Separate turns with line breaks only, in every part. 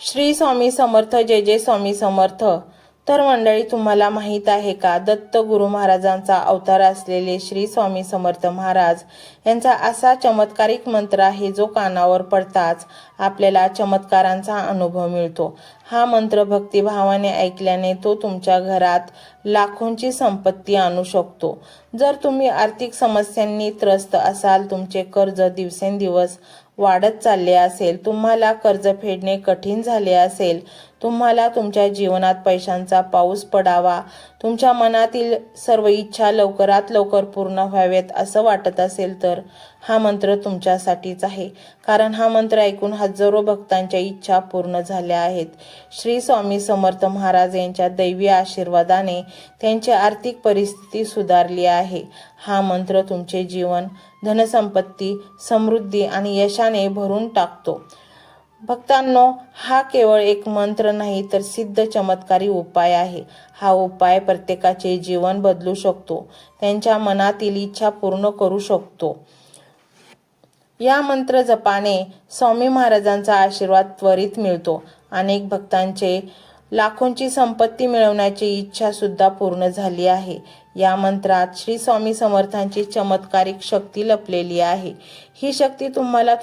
श्री स्वामी समर्थ. जय जय स्वामी समर्थ. तर मंडळी, तुम्हाला माहीत आहे का, दत्त गुरु महाराजांचा अवतार असलेले श्री स्वामी समर्थ महाराज यांचा असा चमत्कारिक मंत्र आहे जो कानावर पडताच आपल्याला चमत्कारांचा अनुभव मिळतो. हा मंत्र भक्तिभावाने ऐकल्याने तो तुमच्या घरात लाखोंची संपत्ती आणू शकतो. जर तुम्ही आर्थिक समस्यांनी त्रस्त असाल, तुमचे कर्ज दिवसेंदिवस वाढत चालले असेल, तुम्हाला कर्ज फेडणे कठीण झाले असेल, तुम्हाला तुमच्या जीवनात पैशांचा पाऊस पडावा, तुमच्या मनातील सर्व इच्छा लवकरात लवकर पूर्ण व्हाव्यात असं वाटत असेल, तर हा मंत्र तुमच्यासाठीच आहे. कारण हा मंत्र ऐकून हजारो भक्तांच्या इच्छा पूर्ण झाल्या आहेत. श्री स्वामी समर्थ महाराज यांच्या दैवी आशीर्वादाने त्यांची आर्थिक परिस्थिती सुधारली आहे. हा मंत्र तुमचे जीवन धनसंपत्ती, समृद्धी आणि यशाने भरून टाकतो. भक्तांनो, हा केवळ एक मंत्र नाही तर सिद्ध चमत्कारी उपाय आहे. हा उपाय प्रत्येकाचे जीवन बदलू शकतो, त्यांच्या मनातील इच्छा पूर्ण करू शकतो. या मंत्र जपाने स्वामी महाराजांचा आशीर्वाद त्वरित मिळतो. अनेक भक्तांचे लाखोंची संपत्ती मिळवण्याची इच्छा सुद्धा पूर्ण झाली आहे. या मंत्रात श्री स्वामी समर्थांची चमत्कारिक शक्ती लपलेली आहे. ही शक्ती तुम्हाला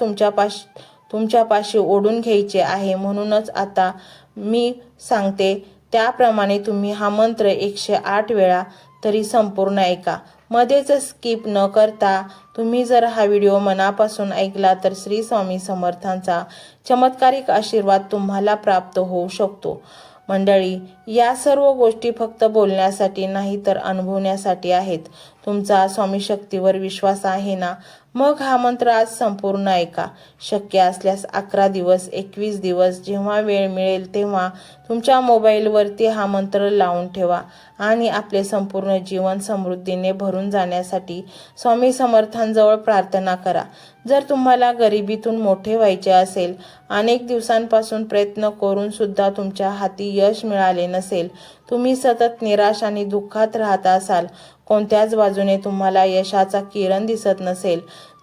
तुमच्यापाशी ओढून घ्यायची आहे. म्हणूनच आता मी सांगते त्याप्रमाणे तुम्ही हा मंत्र 108 वेळा तरी संपूर्ण ऐका, मध्येच स्किप न करता. तुम्ही जर हा व्हिडिओ मनापासून ऐकला तर श्री स्वामी समर्थांचा चमत्कारिक आशीर्वाद तुम्हाला प्राप्त होऊ शकतो. मंडळी, या सर्व गोष्टी फक्त बोलण्यासाठी नाही तर अनुभवण्यासाठी आहेत. तुमचा स्वामी शक्तीवर विश्वास आहे ना? मग हा मंत्र आज संपूर्ण ऐका. शक्य असल्यास 11 दिवस, 21 दिवस, जेव्हा वेळ मिळेल तेव्हा तुमच्या मोबाईलवरती हा मंत्र लावून ठेवा आणि आपले संपूर्ण जीवन समृद्धीने भरून जाण्यासाठी स्वामी समर्थांजवळ प्रार्थना करा. जर तुम्हाला गरिबीतून मोठे व्हायचे असेल, अनेक दिवसांपासून प्रयत्न करून सुद्धा तुमच्या हाती यश मिळाले नसेल, तुम्ही सतत निराश आणि दुःखात राहत असाल, कोणत्याच बाजूने तुम्हाला यशाचा किरण दिसत नसेल,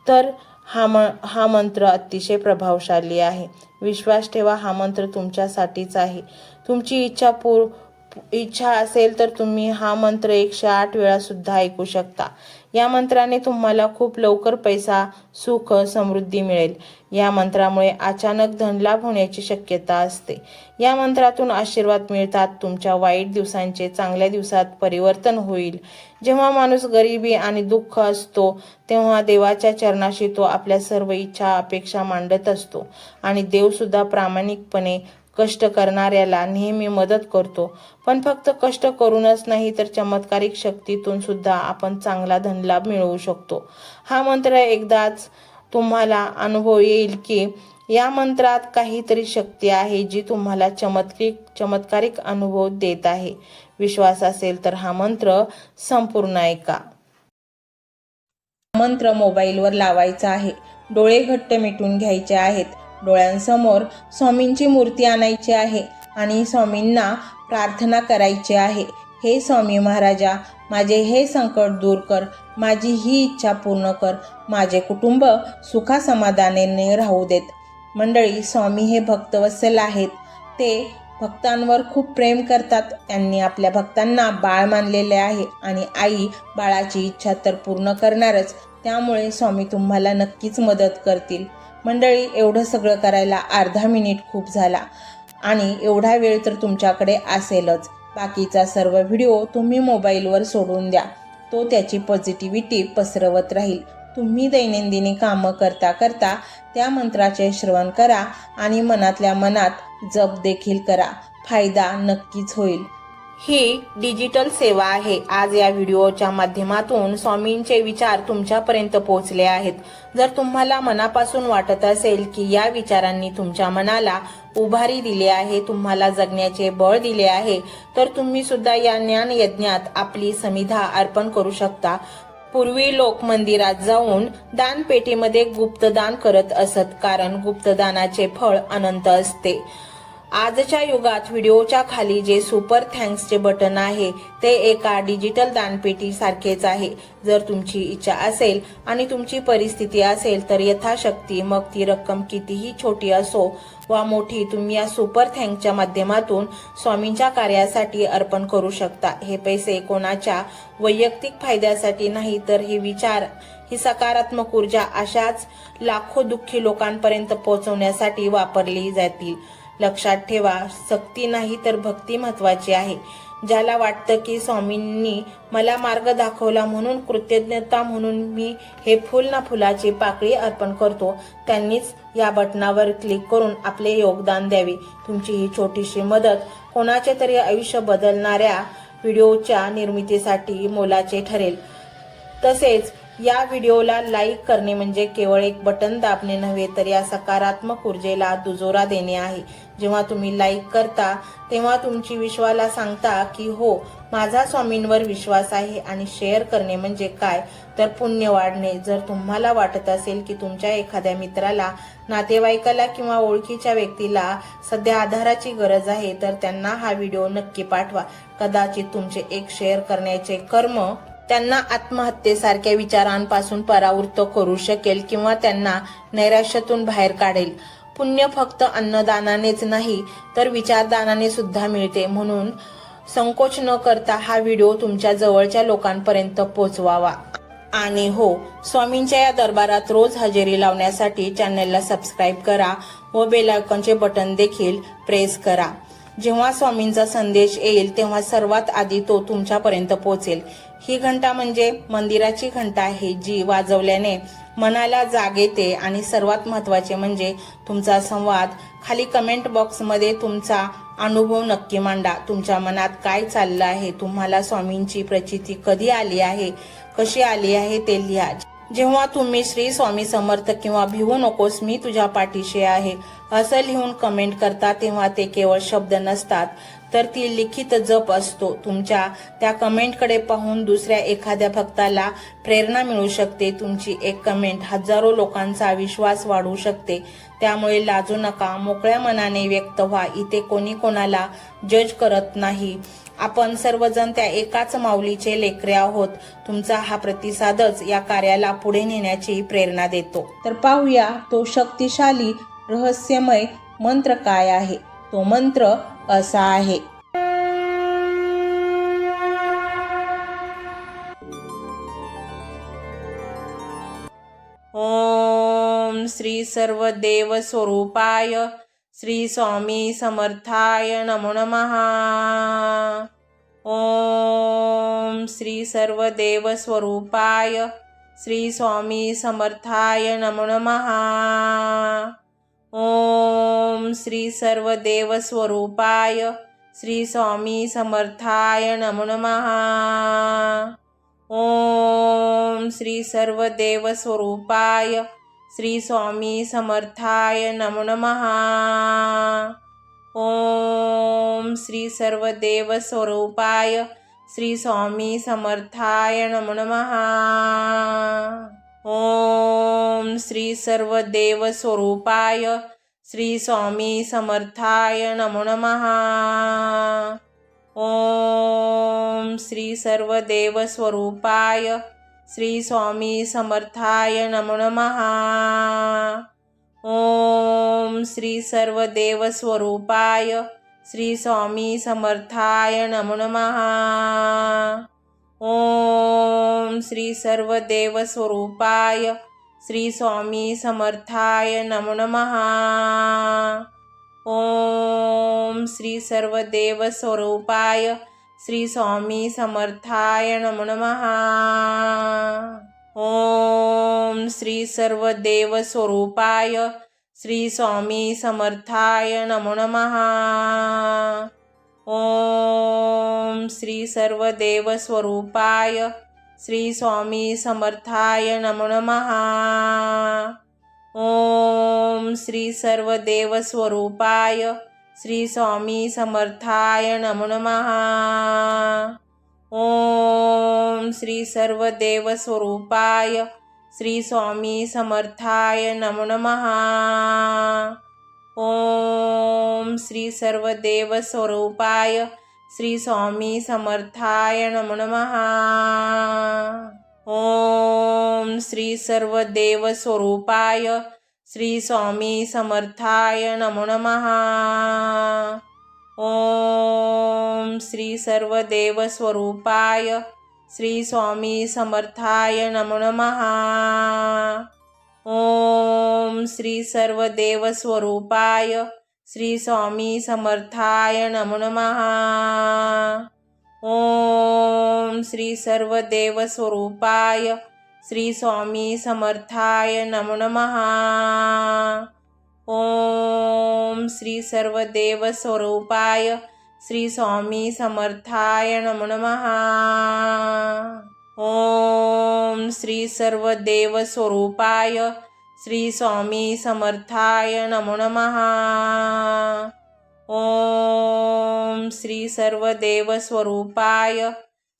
तर हा मंत्र अतिशय प्रभावशाली आहे. विश्वास ठेवा, हा मंत्र तुमच्यासाठीच आहे. तुमची इच्छा असेल तर तुम्ही हा मंत्र 108 वेळा सुद्धा ऐकू शकता. या मंत्राने तुम्हाला खूप लवकर पैसा, सुख, समृद्धी मिळेल. या मंत्रामुळे अचानक धनलाभ होण्याची शक्यता असते. या मंत्रातून आशीर्वाद मिळतात. तुमच्या वाईट दिवसांचे चांगल्या दिवसात परिवर्तन होईल. जेव्हा माणूस गरिबी आणि दुःख असतो तेव्हा देवाच्या चरणाशी तो आपल्या सर्व इच्छा, अपेक्षा मांडत असतो आणि देव सुद्धा प्रामाणिकपणे कष्ट करणाऱ्याला नेहमी मदत करतो. पण फक्त कष्ट करूनच नाही तर चमत्कारिक शक्तीतून सुद्धा आपण चांगला धनलाभ मिळवू शकतो. हा मंत्र एकदाच तुम्हाला अनुभव येईल की या मंत्रात काहीतरी शक्ती आहे जी तुम्हाला चमत्कारिक अनुभव देत आहे. विश्वास असेल तर हा मंत्र संपूर्ण ऐका. मंत्र मोबाईलवर लावायचा आहे. डोळे घट्ट मिटून घ्यायचे आहेत. डोळ्यांसमोर स्वामींची मूर्ती आणायची आहे आणि स्वामींना प्रार्थना करायची आहे. हे स्वामी महाराजा, माझे हे संकट दूर कर, माझी ही इच्छा पूर्ण कर, माझे कुटुंब सुखासमाधानाने राहू देत. मंडळी, स्वामी हे भक्तवत्सल आहेत. ते भक्तांवर खूप प्रेम करतात. त्यांनी आपल्या भक्तांना बाळ मानलेले आहे आणि आई बाळाची इच्छा तर पूर्ण करणारच. त्यामुळे स्वामी तुम्हाला नक्कीच मदत करतील. मंडळी, एवढं सगळं करायला अर्धा मिनिट खूप झाला आणि एवढा वेळ तर तुमच्याकडे असेलच. बाकीचा सर्व व्हिडिओ तुम्ही मोबाईलवर सोडून द्या. तो त्याची पॉझिटिव्हिटी पसरवत राहील. तुम्ही दैनंदिनी कामं करता करता त्या मंत्राचे श्रवण करा आणि मनातल्या मनात जप देखील करा. फायदा नक्कीच होईल. ही डिजिटल सेवा आहे. आज या व्हिडिओच्या माध्यमातून स्वामींचे विचार तुमच्यापर्यंत पोहोचले आहेत. जर तुम्हाला मनापासून वाटत असेल की या विचारांनी तुमच्या मनाला उभारी दिली आहे, तुम्हाला जगण्याचे बळ दिले आहे, तर तुम्ही सुद्धा या ज्ञान यज्ञात आपली समिधा अर्पण करू शकता. पूर्वी लोक मंदिरात जाऊन दानपेटीमध्ये गुप्तदान करत असत, कारण गुप्तदानाचे फळ अनंत असते. आजच्या युगात व्हिडिओच्या खाली जे सुपर थँक्सचे बटन आहे ते एका डिजिटल दानपेटी सारखेच आहे। जर तुमची इच्छा असेल आणि तुमची परिस्थिती असेल तर यथाशक्ती, मग ती रक्कम कितीही छोटी असो वा मोठी, तुम्ही या सुपर थँक्सच्या माध्यमातून स्वामींच्या कार्यासाठी अर्पण करू शकता। हे पैसे कोणाच्या वैयक्तिक फायद्यासाठी नाही, तर हे विचार, ही सकारात्मक ऊर्जा अशाच लाखो दुःखी लोकांपर्यंत पोहोचवण्यासाठी वापरली जातील। लक्षात ठेवा, सक्ती नाही तर भक्ती महत्वाची आहे। ज्याला वाटतं की स्वामींनी मला मार्ग दाखवला म्हणून कृतज्ञता म्हणून मी हे फुल ना फुलाची पाकळी अर्पण करतो, त्यांनीच या बटनावर क्लिक करून आपले योगदान द्यावे। तुमची ही छोटीशी मदत कोणाचे तरी आयुष्य बदलणाऱ्या व्हिडिओच्या निर्मितीसाठी मोलाचे ठरेल। तसेच या व्हिडिओला लाईक करणे म्हणजे केवळ एक बटन दाबणे नव्हे, तर या सकारात्मक ऊर्जेला दुजोरा देणे आहे। जेव्हा तुम्ही लाईक करता तेव्हा तुमची विश्वाला सांगता की हो, माझा स्वामींवर विश्वास आहे। आणि शेअर करणे म्हणजे काय, तर पुण्य वाढणे। जर तुम्हाला वाटत असेल की तुमच्या एखाद्या मित्राला, नातेवाईकाला किंवा ओळखीच्या व्यक्तीला सध्या आधाराची गरज आहे, तर त्यांना हा व्हिडिओ नक्की पाठवा। कदाचित तुमचे एक शेअर करण्याचे कर्म त्यांना आत्महत्येसारख्या विचारांपासून परावृत्त करू शकेल किंवा त्यांना नैराश्यातून बाहेर काढेल। पुण्य फक्त अन्नदानानेच नाही तर विचारदानाने सुद्धा मिळते। म्हणून संकोच न करता हा व्हिडिओ तुमच्या जवळच्या लोकांपर्यंत पोहोचवावा। आणि हो, स्वामींच्या या दरबारात रोज हजेरी लावण्यासाठी चॅनलला सबस्क्राईब करा व बेल आयकॉनचे बटन देखील प्रेस करा। जेव्हा स्वामींचा संदेश येईल तेव्हा सर्वात आधी तो तुमच्यापर्यंत पोहोचेल। ही घंटा म्हणजे मंदिराची घंटा आहे, जी वाजवल्याने मनाला जाग येते। आणि सर्वात महत्त्वाचे म्हणजे तुमचा संवाद। खाली कमेंट बॉक्समध्ये तुमचा अनुभव नक्की मांडा। तुमच्या मनात काय चाललं आहे, तुम्हाला स्वामींची प्रचिती कधी आली आहे, कशी आली आहे ते लिहा। जेव्हा तुम्ही श्री स्वामी समर्थ किंवा भिवू नकोस मी तुझ्या पाठीशी आहे असं लिहून कमेंट करता, तेव्हा ते केवळ शब्द नसतात, तर ती लिखित जप असतो। तुमच्या त्या कमेंटकडे पाहून दुसऱ्या एखाद्या भक्ताला प्रेरणा मिळू शकते। तुमची एक कमेंट हजारो लोकांचा विश्वास वाढवू शकते। त्यामुळे लाजू नका, मोकळ्या मनाने व्यक्त व्हा। इथे कोणी कोणाला जज करत नाही, आपण सर्वजण त्या एकाच माऊलीचे लेकरे आहोत। तुमचा हा प्रतिसादच या कार्याला पुढे नेण्याची प्रेरणा देतो। तर पाहूया तो शक्तिशाली रहस्यमय मंत्र काय आहे। तो मंत्र असा आहे, ओम श्री सर्वदेव स्वरूपाय श्री स्वामी समर्थाय नमो नमः। ओम श्री सर्वदेव स्वरूपाय श्री स्वामी समर्थाय नमो नमः। ओम श्री सर्वदेव स्वरूपाय श्री स्वामी समर्थाय नमो नमः। ओम श्री सर्वदेव स्वरूपाय श्री स्वामी समर्थाय नमो नमः। ओम श्री सर्वदेव स्वरूपाय श्री स्वामी समर्थाय नमो नमः। ओम श्री सर्वदेव स्वरूपाय श्री स्वामी समर्थाय नमो नमः। ओम श्री सर्वदेव स्वरूपाय श्री स्वामी समर्थाय नमो नमः। ओम श्री सर्वदेव स्वरूपाय श्री स्वामी समर्थाय नमो नमः। ओम श्री सर्वदेव स्वरूपाय श्री स्वामी समर्थाय नमो नमः। ओम श्री सर्वदेव स्वरूपाय श्री स्वामी समर्थाय नमो नमः। ओम श्री सर्वदेव स्वरूपाय श्री स्वामी समर्थाय नमो नमः। ओम श्री सर्वदेव स्वरूपाय श्री स्वामी समर्थाय नमो नमः। ओम श्री सर्वदेव स्वरूपाय श्री स्वामी समर्थाय नमो नमः। ओम श्री सर्वदेव स्वरूपाय श्री स्वामी समर्थाय नमो नमः। ओम श्री सर्वदेव स्वरूपाय श्री स्वामी समर्थाय नमो नमः. ओम श्री सर्वदेव स्वरूपाय श्री स्वामी समर्थाय नमो नमः. ओम श्री सर्वदेव स्वरूपाय श्री स्वामी समर्थाय नमो नमः. ओम श्री सर्वदेव स्वरूपाय श्री स्वामी समर्थाय नमो नमः. ओम श्री सर्वदेव स्वरूपाय श्री स्वामी समर्थाय नमो नमः. ओम श्री सर्वदेव स्वरूपाय श्री स्वामी समर्थाय नमो नमः. ओम श्री सर्वदेव स्वरूपाय श्री स्वामी समर्थाय नमो नमः. ओम श्री सर्वदेव स्वरूपाय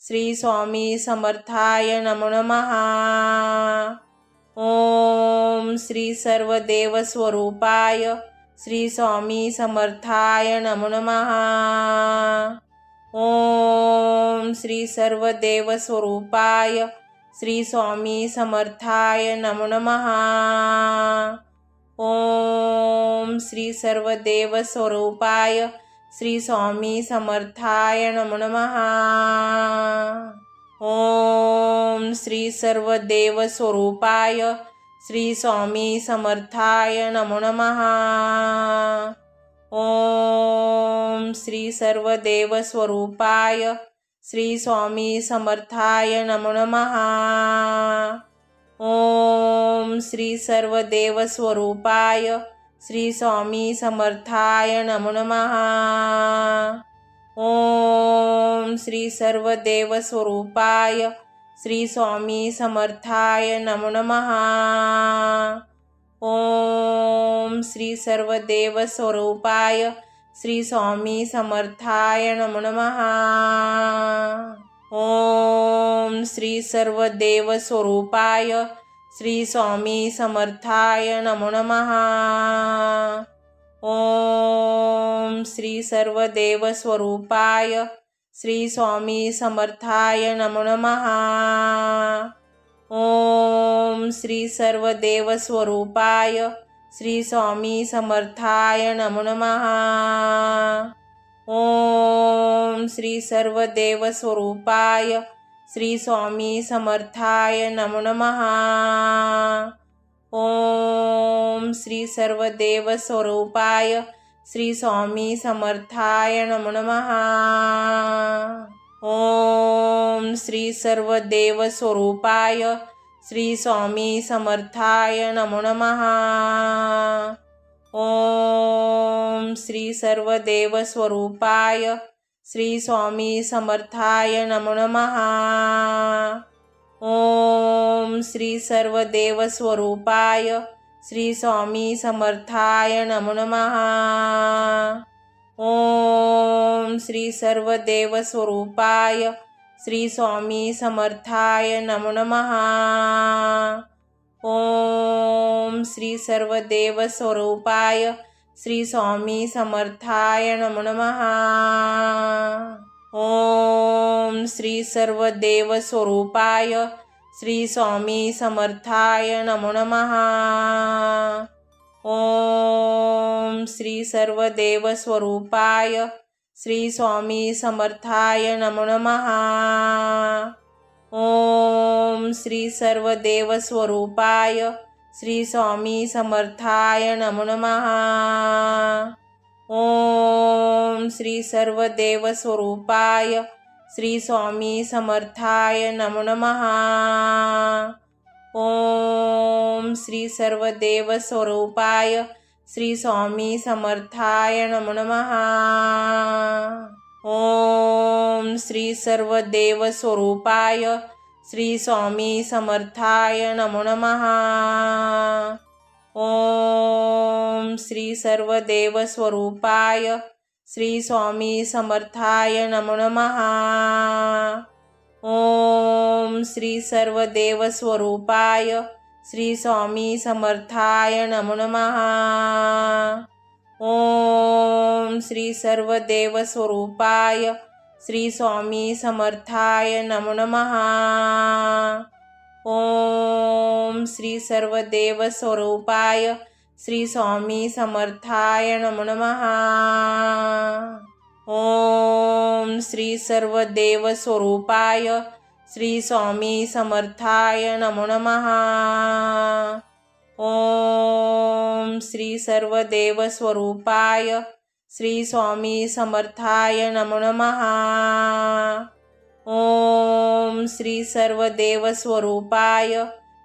श्री स्वामी समर्थाय नमो नमः. ओम श्री सर्वदेव स्वरूपाय श्री स्वामी समर्थाय नमो नमः. ओम श्री सर्वदेव स्वरूपाय श्री स्वामी समर्थाय नमो नमः. ओम श्री सर्वदेव स्वरूपाय श्री स्वामी समर्थाय नमो नमः. ओम श्री सर्वदेव स्वरूपाय श्री स्वामी समर्थाय नमो नमः. ओम श्री सर्वदेव स्वरूपाय श्री स्वामी समर्थाय नमो नमः. ओम श्री सर्वदेव स्वरूपाय श्री स्वामी समर्थाय नमो नमः. ओम श्री सर्वदेव स्वरूपाय श्री स्वामी समर्थाय नमो नमः. ओम श्री सर्वदेव स्वरूपाय श्री स्वामी समर्थाय नमो नमः. ओम श्री सर्वदेव स्वरूपाय श्री स्वामी समर्थाय नमो नमः. ओम श्री सर्वदेव स्वरूपाय श्री स्वामी समर्थाय नमो नमः. ओम श्री सर्वदेव स्वरूपाय श्री स्वामी समर्थाय नमो नमः. ओम श्री सर्वदेव स्वरूपाय श्री स्वामी समर्थाय नमो नमः. ओम श्री सर्वदेव स्वरूपाय श्री स्वामी समर्थाय नमो नमः. ओम श्री सर्वदेव स्वरूपाय श्री स्वामी समर्थाय नमो नमः. ओम श्री सर्वदेव स्वरूपाय श्री स्वामी समर्थाय नमो नमः. ओम श्री सर्वदेव स्वरूपाय श्री स्वामी समर्थाय नमो नमः. ओम श्री सर्वदेव स्वरूपाय श्री स्वामी समर्थाय नमो नमः. ओम श्री सर्वदेव स्वरूपाय श्री स्वामी समर्थाय नमो नमः. ओम श्री सर्वदेव स्वरूपाय श्री स्वामी समर्थाय नमो नमः. ओम श्री सर्वदेव स्वरूपाय श्री स्वामी समर्थाय नमो नमः. ओम श्री सर्वदेव स्वरूपाय श्री स्वामी समर्थाय नमो नमः. ओम श्री सर्वदेव स्वरूपाय श्री स्वामी समर्थाय नमो नमः. ओम श्री सर्वदेव स्वरूपाय श्री स्वामी समर्थाय नमो नमः. ओम श्री सर्वदेव स्वरूपाय श्री स्वामी समर्थाय नमो नमः. ओम श्री सर्वदेव स्वरूपाय श्री स्वामी समर्थाय नमो नमः. ओम श्री सर्वदेव स्वरूपाय श्री स्वामी समर्थाय नमो नमः. ओम श्री सर्वदेव स्वरूपाय श्री स्वामी समर्थाय नमो नमः। ओम श्री सर्वदेव स्वरूपाय श्री स्वामी समर्थाय नमो नमः। ओम श्री सर्वदेव स्वरूपाय श्री स्वामी समर्थाय नमो नमः। ओम श्री सर्वदेव स्वरूपाय श्री स्वामी समर्थाय नमो नमः। ओम श्री सर्वदेव स्वरूपाय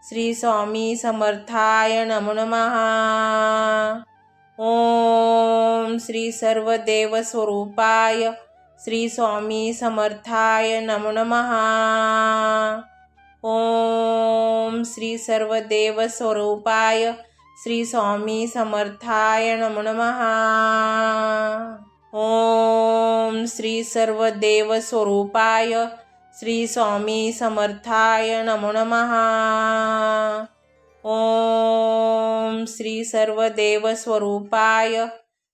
श्री स्वामी समर्थाय नमो नमः। ओम श्री सर्वदेव स्वरूपाय श्री स्वामी समर्थाय नमो नमः। ओम श्री सर्वदेव स्वरूपाय श्री स्वामी समर्थाय नमो नमः। ओम श्री सर्वदेव स्वरूपाय श्री स्वामी समर्थाय नमो नमः। ओम श्री सर्वदेव स्वरूपाय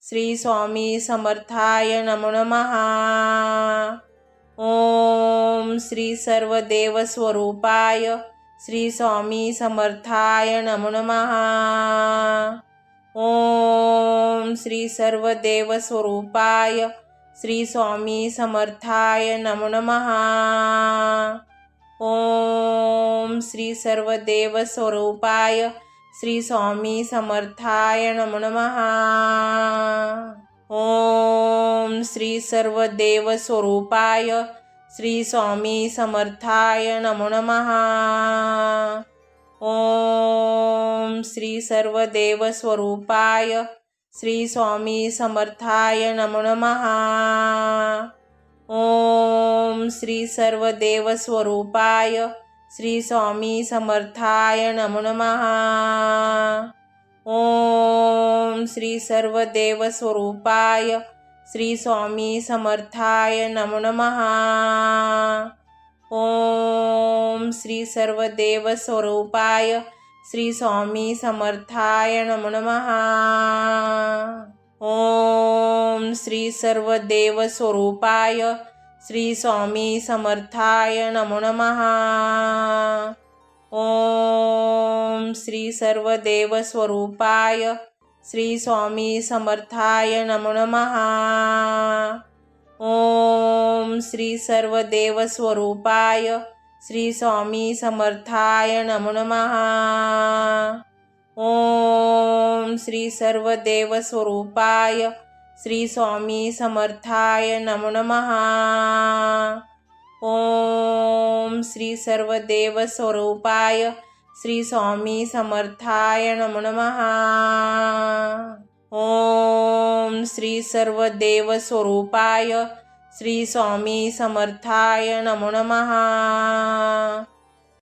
श्री स्वामी समर्थाय नमो नमः। ओम श्री सर्वदेव स्वरूपाय श्री स्वामी समर्थाय नमो नमः। ओम श्री सर्वदेव स्वरूपाय श्री स्वामी समर्थाय नमो नमः। ओम श्री सर्वदेव स्वरूपाय श्री स्वामी समर्थाय नमो नमः। ओम श्री सर्वदेव स्वरूपाय श्री स्वामी समर्थाय नमो नमः। ओम श्री सर्वदेव स्वरूपाय श्री स्वामी समर्थाय नमो नमः। ओम श्री सर्वदेव स्वरूपाय श्री स्वामी समर्थाय नमो नमः। ओम श्री सर्वदेव स्वरूपाय श्री स्वामी समर्थाय नमो नमः। ओम श्री सर्वदेव स्वरूपाय श्री स्वामी समर्थाय नमो नमः। ओम श्री सर्वदेव स्वरूपाय श्री स्वामी समर्थाय नमो नमः। ओम श्री सर्वदेव स्वरूपाय श्री स्वामी समर्थाय नमो नमः। ओम श्री सर्वदेव स्वरूपाय श्री स्वामी समर्थाय नमो नमः। ओम श्री सर्वदेव स्वरूपाय श्री स्वामी समर्थाय नमो नमः। ओम श्री सर्वदेव स्वरूपाय श्री स्वामी समर्थाय नमो नमः। ओम श्री सर्वदेव स्वरूपाय श्री स्वामी समर्थाय नमो नमः।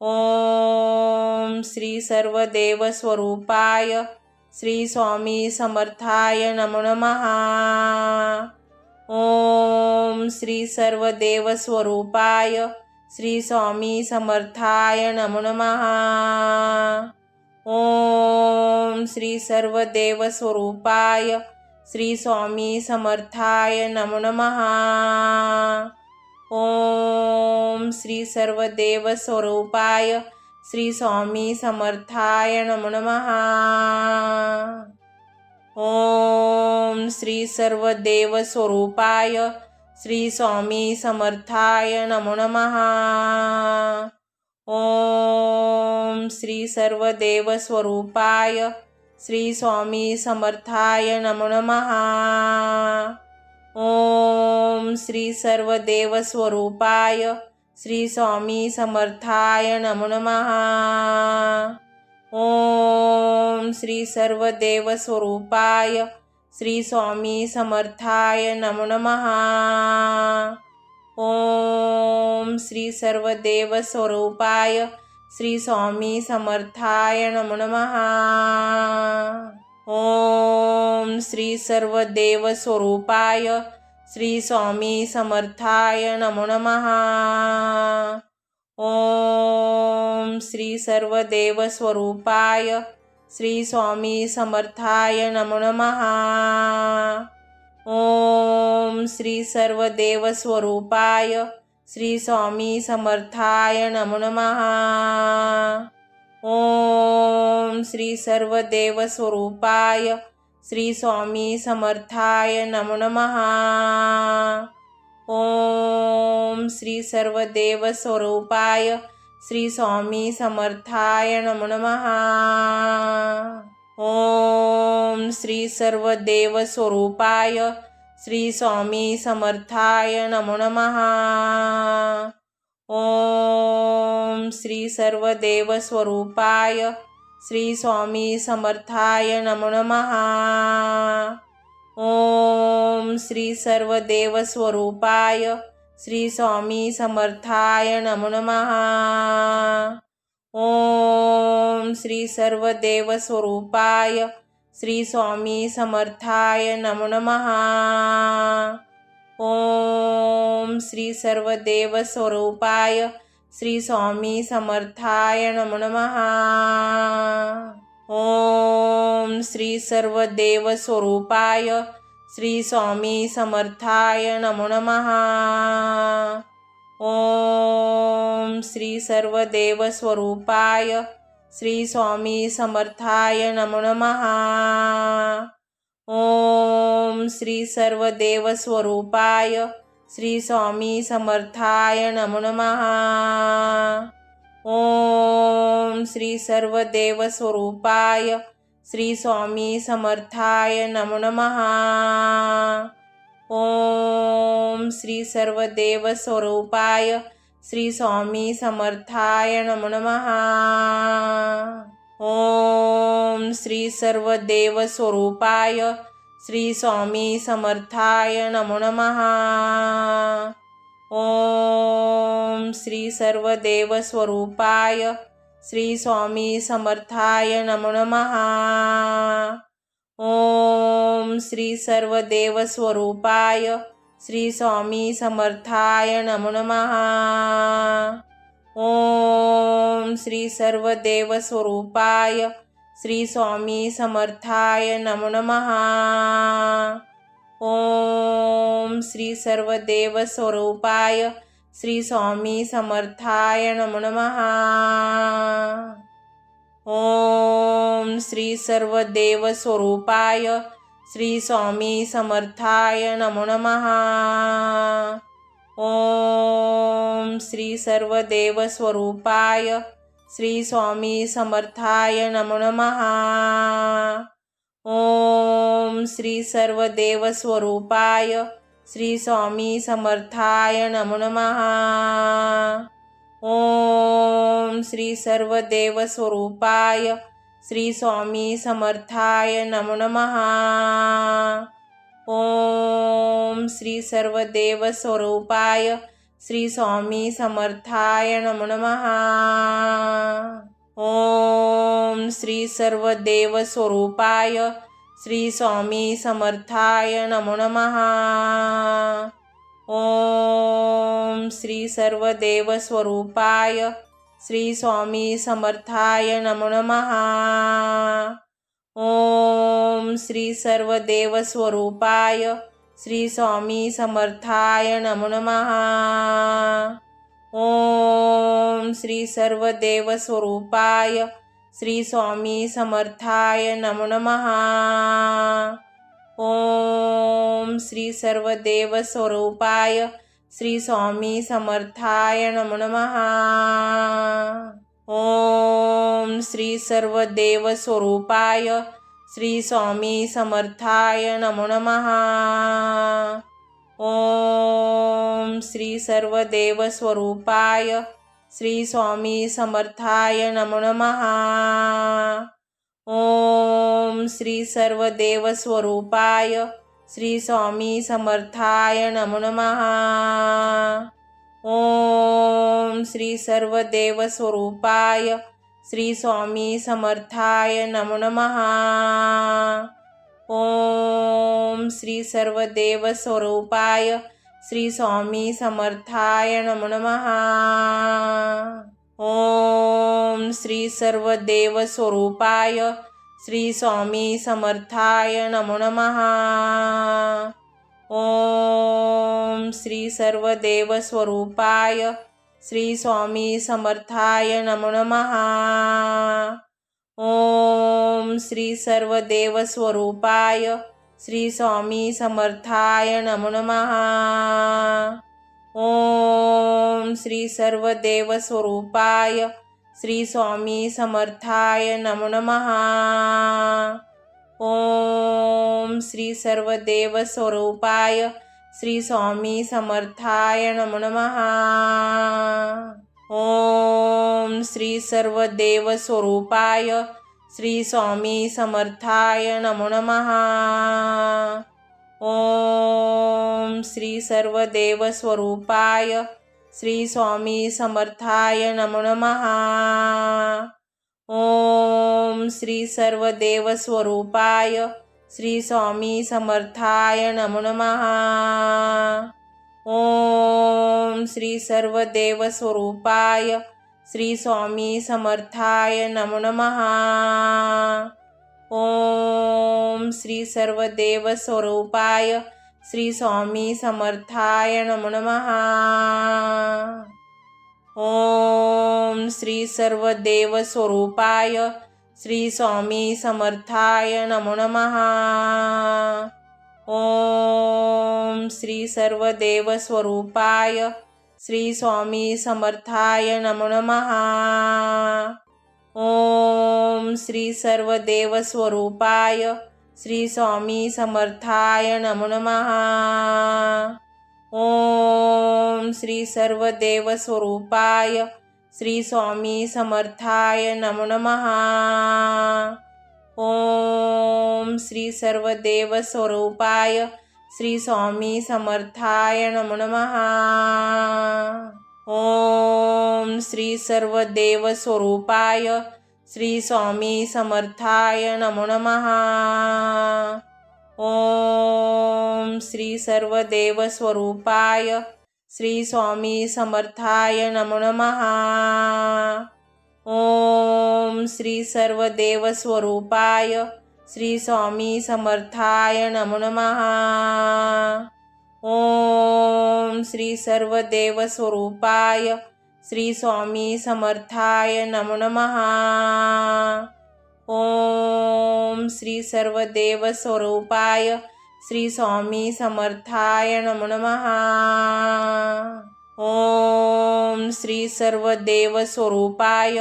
ओम श्री सर्वदेव स्वरूपाय श्री स्वामी समर्थाय नमो नमः। ओम श्री सर्वदेव स्वरूपाय श्री स्वामी समर्थाय नमो नमः। ओम श्री सर्वदेव स्वरूपाय श्री स्वामी समर्थाय नमो नमः। ओम श्री सर्वदेव स्वरूपाय श्री स्वामी समर्थाय नमो नमः। ओम श्री सर्वदेव स्वरूपाय श्री स्वामी समर्थाय नमो नमः। ओम श्री सर्वदेव स्वरूपाय श्री स्वामी समर्थाय नमो नमः। ओम श्री सर्वदेव स्वरूपाय श्री स्वामी समर्थाय नमो नमः। ओम श्री सर्वदेव स्वरूपाय श्री स्वामी समर्थाय नमो नमः। ओम श्री सर्वदेव स्वरूपाय श्री स्वामी समर्थाय नमो नमः। ओम श्री सर्वदेव स्वरूपाय श्री स्वामी समर्थाय नमो नमः। ओम श्री सर्वदेव स्वरूपाय श्री स्वामी समर्थाय नमो नमः। ओम श्री सर्वदेव स्वरूपाय श्री स्वामी समर्थाय नमो नमः। ओम श्री सर्वदेव स्वरूपाय श्री स्वामी समर्थाय नमो नमः। ओम श्री सर्वदेव स्वरूपाय श्री स्वामी समर्थाय नमो नमः। ओम श्री सर्वदेव स्वरूपाय श्री स्वामी समर्थाय नमो नमः। ओम श्री सर्वदेव स्वरूपाय श्री स्वामी समर्थाय नमो नमः। ओम श्री सर्वदेव स्वरूपाय श्री स्वामी समर्थाय नमो नमः। ओम श्री सर्वदेव स्वरूपाय श्री स्वामी समर्थाय नमो नमः। ओम श्री सर्वदेव स्वरूपाय श्री स्वामी समर्थाय नमो नमः। ओम श्री सर्वदेव स्वरूपाय श्री स्वामी समर्थाय नमो नमः। ओम श्री सर्वदेव स्वरूपाय श्री स्वामी समर्थाय नमो नमः। ओम श्री सर्वदेव स्वरूपाय श्री स्वामी समर्थाय नमो नमः। ओम श्री सर्वदेव स्वरूपाय श्री स्वामी समर्थाय नमो नमः। ओम श्री सर्वदेव स्वरूपाय श्री स्वामी समर्थाय नमो नमः। ओम श्री सर्वदेव स्वरूपाय श्री स्वामी समर्थाय नमो नमः। ओम श्री सर्वदेव स्वरूपाय श्री स्वामी समर्थाय नमो नमः। ओम श्री सर्वदेव स्वरूपाय श्री स्वामी समर्थाय नमो नमः। ओम श्री सर्वदेव स्वरूपाय श्री स्वामी समर्थाय नमो नमः। ओम श्री सर्वदेव स्वरूपाय श्री स्वामी समर्थाय नमो नमः। ओम श्री सर्वदेव स्वरूपाय श्री स्वामी समर्थाय नमो नमः। ओम श्री सर्वदेव स्वरूपाय श्री स्वामी समर्थाय नमो नमः। ओम श्री सर्वदेव स्वरूपाय श्री स्वामी समर्थाय नमो नमः। ओम श्री सर्वदेव स्वरूपाय श्री स्वामी समर्थाय नमो नमः। ओम श्री सर्वदेव स्वरूपाय श्री स्वामी समर्थाय नमो नमः। ओम श्री सर्वदेव स्वरूपाय श्री स्वामी समर्थाय नमो नमः। ओम श्री सर्वदेव स्वरूपाय श्री स्वामी समर्थाय नमो नमः। ओम श्री सर्वदेव स्वरूपाय श्री स्वामी समर्थाय नमो नमः। ओम श्री सर्वदेव स्वरूपाय श्री स्वामी समर्थाय नमो नमः। ओम श्री सर्वदेव स्वरूपाय श्री स्वामी समर्थाय नमो नमः। ओम श्री सर्वदेव स्वरूपाय श्री स्वामी समर्थाय नमो नमः। ओम श्री सर्वदेव स्वरूपाय श्री स्वामी समर्थाय नमो नमः। ओम श्री सर्वदेव स्वरूपाय श्री स्वामी समर्थाय नमो नमः। ओम श्री सर्वदेव स्वरूपाय श्री स्वामी समर्थाय नमो नमः। ओम श्री सर्वदेव स्वरूपाय श्री स्वामी समर्थाय नमो नमः। ओम श्री सर्वदेव स्वरूपाय श्री स्वामी समर्थाय नमो नमः। ओम श्री सर्वदेव स्वरूपाय श्री स्वामी समर्थाय नमो नमः। ओम श्री सर्वदेव स्वरूपाय श्री स्वामी समर्थाय नमो नमः। ओम श्री सर्वदेव स्वरूपाय श्री स्वामी समर्थाय नमो नमः। ओम श्री सर्वदेव स्वरूपाय श्री स्वामी समर्थाय नमो नमः। ओम श्री सर्वदेव स्वरूपाय श्री स्वामी समर्थाय नमो नमः। ओम श्री सर्वदेव स्वरूपाय श्री स्वामी समर्थाय नमो नमः। ओम श्री सर्वदेव स्वरूपाय श्री स्वामी समर्थाय नमो नमः। ओम श्री सर्वदेव स्वरूपाय श्री स्वामी समर्थाय नमो नमः। ओम श्री सर्वदेव स्वरूपाय श्री स्वामी समर्थाय नमो नमः। ओम श्री सर्वदेव स्वरूपाय श्री स्वामी समर्थाय नमो नमः। ओम श्री सर्वदेव स्वरूपाय श्री स्वामी समर्थाय नमो नमः। ओम श्री सर्वदेव स्वरूपाय श्री स्वामी समर्थाय नमो नमः। ओम श्री सर्वदेव स्वरूपाय श्री स्वामी समर्थाय नमो नमः। ओम श्री सर्वदेव स्वरूपाय श्री स्वामी समर्थाय नमो नमः। ओम श्री सर्वदेव स्वरूपाय श्री स्वामी समर्थाय नमो नमः। ओम श्री सर्वदेव स्वरूपाय श्री स्वामी समर्थाय नमो नमः। ओम श्री सर्वदेव स्वरूपाय श्री स्वामी समर्थाय नमो नमः। ओम श्री सर्वदेव स्वरूपाय श्री स्वामी समर्थाय नमो नमः। ओम श्री सर्वदेव स्वरूपाय श्री स्वामी समर्थाय नमो नमः। ओम श्री सर्वदेव स्वरूपाय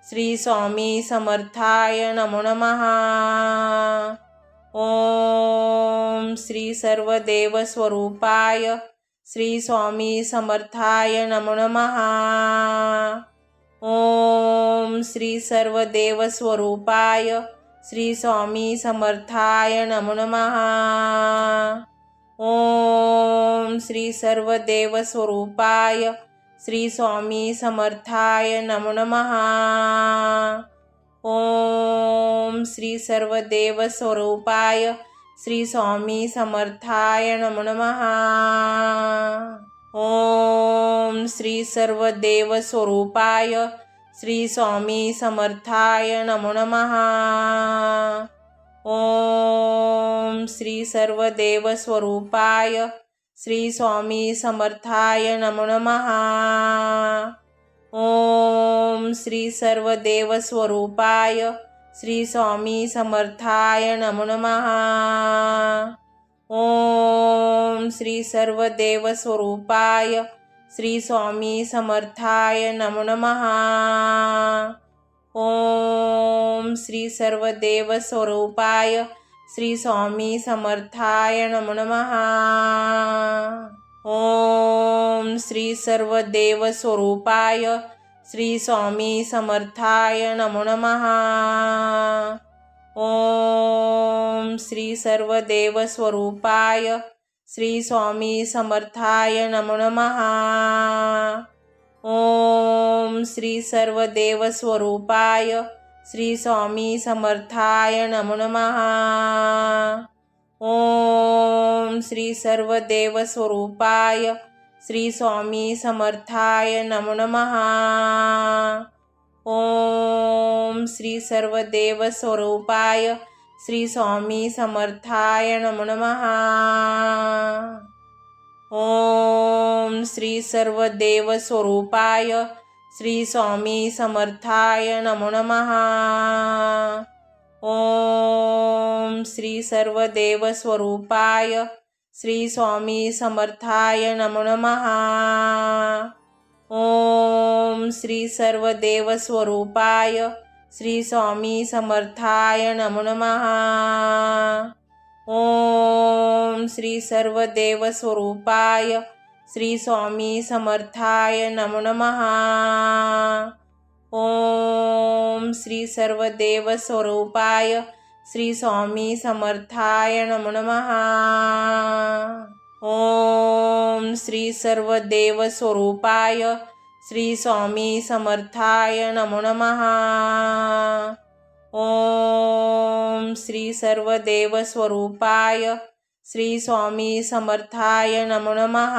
श्री स्वामी समर्थाय नमो नमः। ओम श्री सर्वदेव स्वरूपाय श्री स्वामी समर्थाय नमो नमः। ओम श्री सर्वदेव स्वरूपाय श्री स्वामी समर्थाय नमो नमः। ओम श्री सर्वदेव स्वरूपाय श्री स्वामी समर्थाय नमो नमः। ओम श्री सर्वदेव स्वरूपाय श्री स्वामी समर्थाय नमो नमः। ओम श्री सर्वदेव स्वरूपाय श्री स्वामी समर्थाय नमो नमः। ओम श्री सर्वदेव स्वरूपाय श्री स्वामी समर्थाय नमो नमः। ओम श्री सर्वदेव स्वरूपाय श्री स्वामी समर्थाय नमो नमः। ओम श्री सर्वदेव स्वरूपाय श्री स्वामी समर्थाय नमो नमः। ओम श्री सर्वदेव स्वरूपाय श्री स्वामी समर्थाय नमो नमः। ओम श्री सर्वदेव स्वरूपाय श्री स्वामी समर्थाय नमो नमः। ओम श्री सर्वदेव स्वरूपाय श्री स्वामी समर्थाय नमो नमः। ओम श्री सर्वदेव स्वरूपाय श्री स्वामी समर्थाय नमो नमः। ओम श्री सर्वदेव स्वरूपाय श्री स्वामी समर्थाय नमो नमः। ओम श्री सर्वदेव स्वरूपाय श्री स्वामी समर्थाय नमो नमः। ओम श्री सर्वदेव स्वरूपाय श्री स्वामी समर्थाय नमो नमः। ओम श्री सर्वदेव स्वरूपाय श्री स्वामी समर्थाय नमो नमः। ओम श्री सर्वदेव स्वरूपाय श्री स्वामी समर्थाय नमो नमः। ओम श्री सर्वदेव स्वरूपाय श्री स्वामी समर्थाय नमो नमः। ओम श्री सर्वदेव स्वरूपाय श्री स्वामी समर्थाय नमो नमः। ओम श्री सर्वदेव स्वरूपाय श्री स्वामी समर्थाय नमो नमः। ओम श्री सर्वदेव स्वरूपाय श्री स्वामी समर्थाय नमो नमः।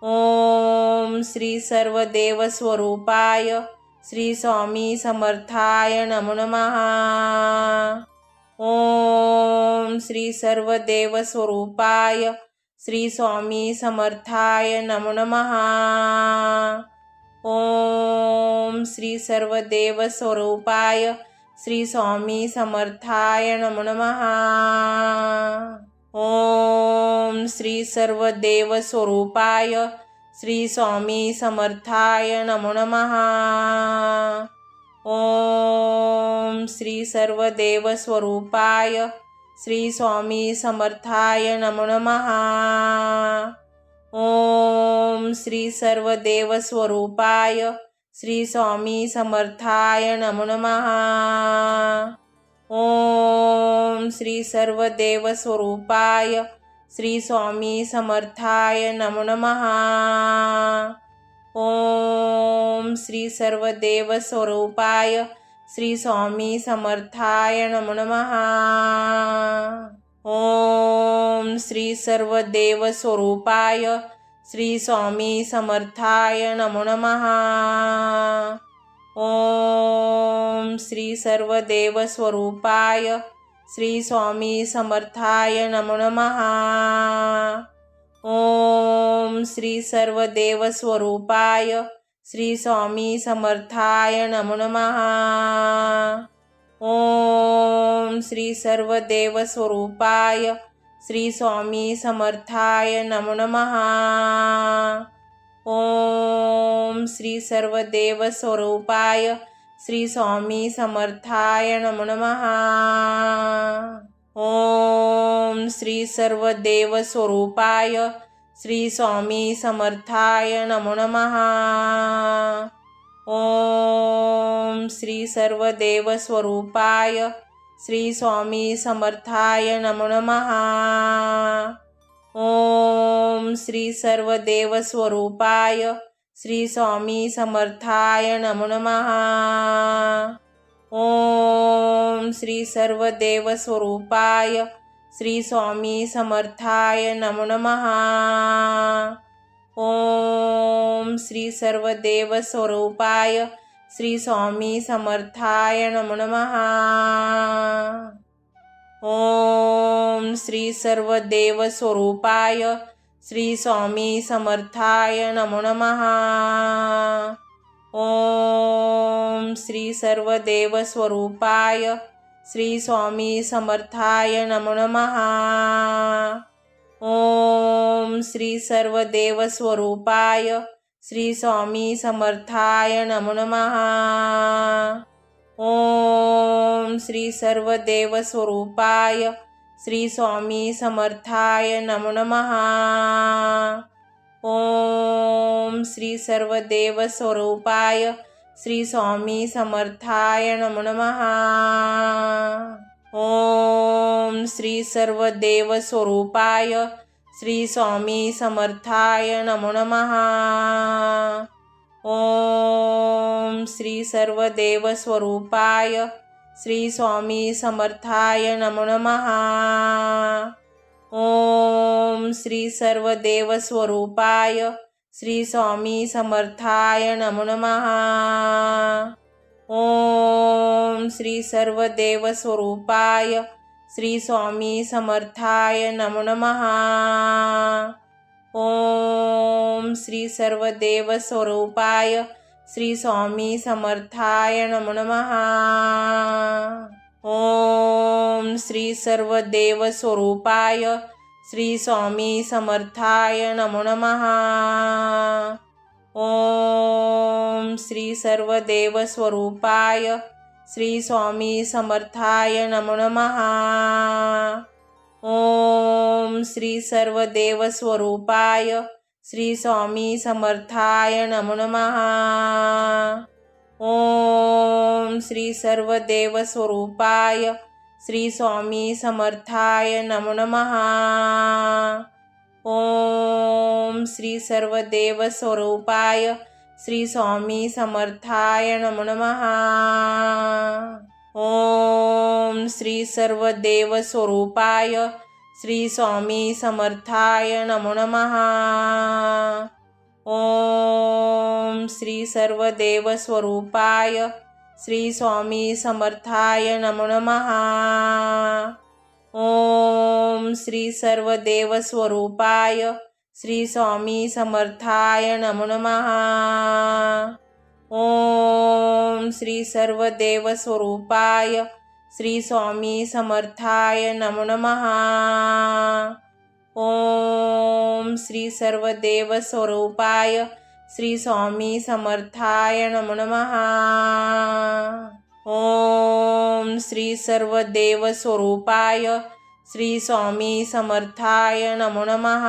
ओम श्री सर्वदेव स्वरूपाय श्री स्वामी समर्थाय नमो नमः। ओम श्री सर्वदेव स्वरूपाय श्री स्वामी समर्थाय नमो नमः। ओम श्री सर्वदेव स्वरूपाय श्री स्वामी समर्थाय नमो नमः। ओम श्री सर्वदेव स्वरूपाय श्री स्वामी समर्थाय नमो नमः। ओम श्री सर्वदेव स्वरूपाय श्री स्वामी समर्थाय नमो नमः। ओम श्री सर्वदेव स्वरूपाय श्री स्वामी समर्थाय नमो नमः। ओम श्री सर्वदेव स्वरूपाय श्री स्वामी समर्थाय नमो नमः। ओम श्री सर्वदेव स्वरूपाय श्री स्वामी समर्थाय नमो नमः। ओम श्री सर्वदेव स्वरूपाय श्री स्वामी समर्थाय नमो नमः। ओम श्री सर्वदेव स्वरूपाय श्री स्वामी समर्थाय नमो नमः। ओम श्री सर्वदेव स्वरूपाय श्री स्वामी समर्थाय नमो नमः। ओम श्री सर्वदेव स्वरूपाय श्री स्वामी समर्थाय नमो नमः। ओम श्री सर्वदेव स्वरूपाय श्री स्वामी समर्थाय नमो नमः। ओम श्री सर्वदेव स्वरूपाय श्री स्वामी समर्थाय नमो नमः। ओम श्री सर्वदेव स्वरूपाय श्री स्वामी समर्थाय नमो नमः। ओम श्री सर्वदेव स्वरूपाय श्री स्वामी समर्थाय नमो नमः। ओम श्री सर्वदेव स्वरूपाय श्री स्वामी समर्थाय नमो नमः। ओम श्री सर्वदेव स्वरूपाय श्री स्वामी समर्थाय नमो नमः। ओम श्री सर्वदेव स्वरूपाय श्री स्वामी समर्थाय नमो नमः। ओम श्री सर्वदेव स्वरूपाय श्री स्वामी समर्थाय नमो नमः। ओम श्री सर्वदेव स्वरूपाय श्री स्वामी समर्थाय नमो नमः। ओम श्री सर्वदेव स्वरूपाय श्री स्वामी समर्थाय नमो नमः। ओम श्री सर्वदेव स्वरूपाय श्री स्वामी समर्थाय नमो नमः। ओम श्री सर्वदेव स्वरूपाय श्री स्वामी समर्थाय नमो नमः। ओम श्री सर्वदेव स्वरूपाय श्री स्वामी समर्थाय नमो नमः। ओम श्री सर्वदेव स्वरूपाय श्री स्वामी समर्थाय नमो नमः। ओम श्री सर्वदेवस्वरूपाय श्री स्वामी समर्थाय नमो नमः। ओम श्री सर्वदेवस्वरूपाय श्री स्वामी समर्थाय नमो नमः। ओम श्री सर्वदेवस्वरूपाय श्री स्वामी समर्थाय नमो नमः। ओम श्री सर्वदेवस्वरूपाय श्री स्वामी समर्थाय नमो नमः। ओम श्री सर्वदेवस्वरूपाय श्री स्वामी समर्थाय नमो नमः। ओम श्री सर्वदेवस्वरूपाय श्री स्वामी समर्थाय नमो नमः। ओम श्री सर्वदेवस्वरूपाय श्री स्वामी समर्थाय नमो नमः। ओम श्री सर्वदेवस्वरूपाय श्री स्वामी समर्थाय नमो नमः। ओम श्री सर्वदेवस्वरूपाय श्री स्वामी समर्थाय नमो नमः। ओम श्री सर्वदेवस्वरूपाय श्री स्वामी समर्थाय नमो नमः। ओम श्री सर्वदेवस्वरूपाय श्री स्वामी समर्थाय नमो नमः। ओम श्री सर्वदेवस्वरूपाय श्री स्वामी समर्थाय नमो नमः। ओम श्री सर्वदेवस्वरूपाय श्री स्वामी समर्थाय नमो नमः।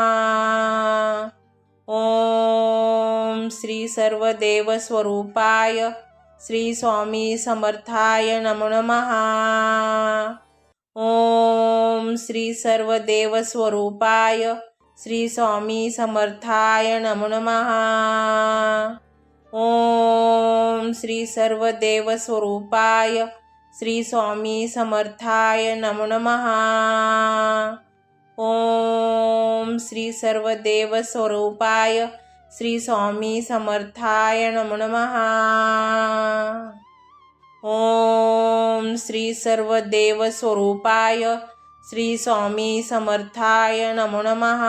ओम श्री सर्वदेवस्वरूपाय श्री स्वामी समर्थाय नमो नमः। ओम श्री सर्वदेवस्वरूपाय श्री स्वामी समर्थाय नमो नमः। ओम श्री सर्वदेवस्वरूपाय श्री स्वामी समर्थाय नमो नमः। ओम श्री सर्वदेवस्वरूपाय श्री स्वामी समर्थाय नमो नमः। ओम श्री सर्वदेवस्वरूपाय श्री स्वामी समर्थाय नमो नमः।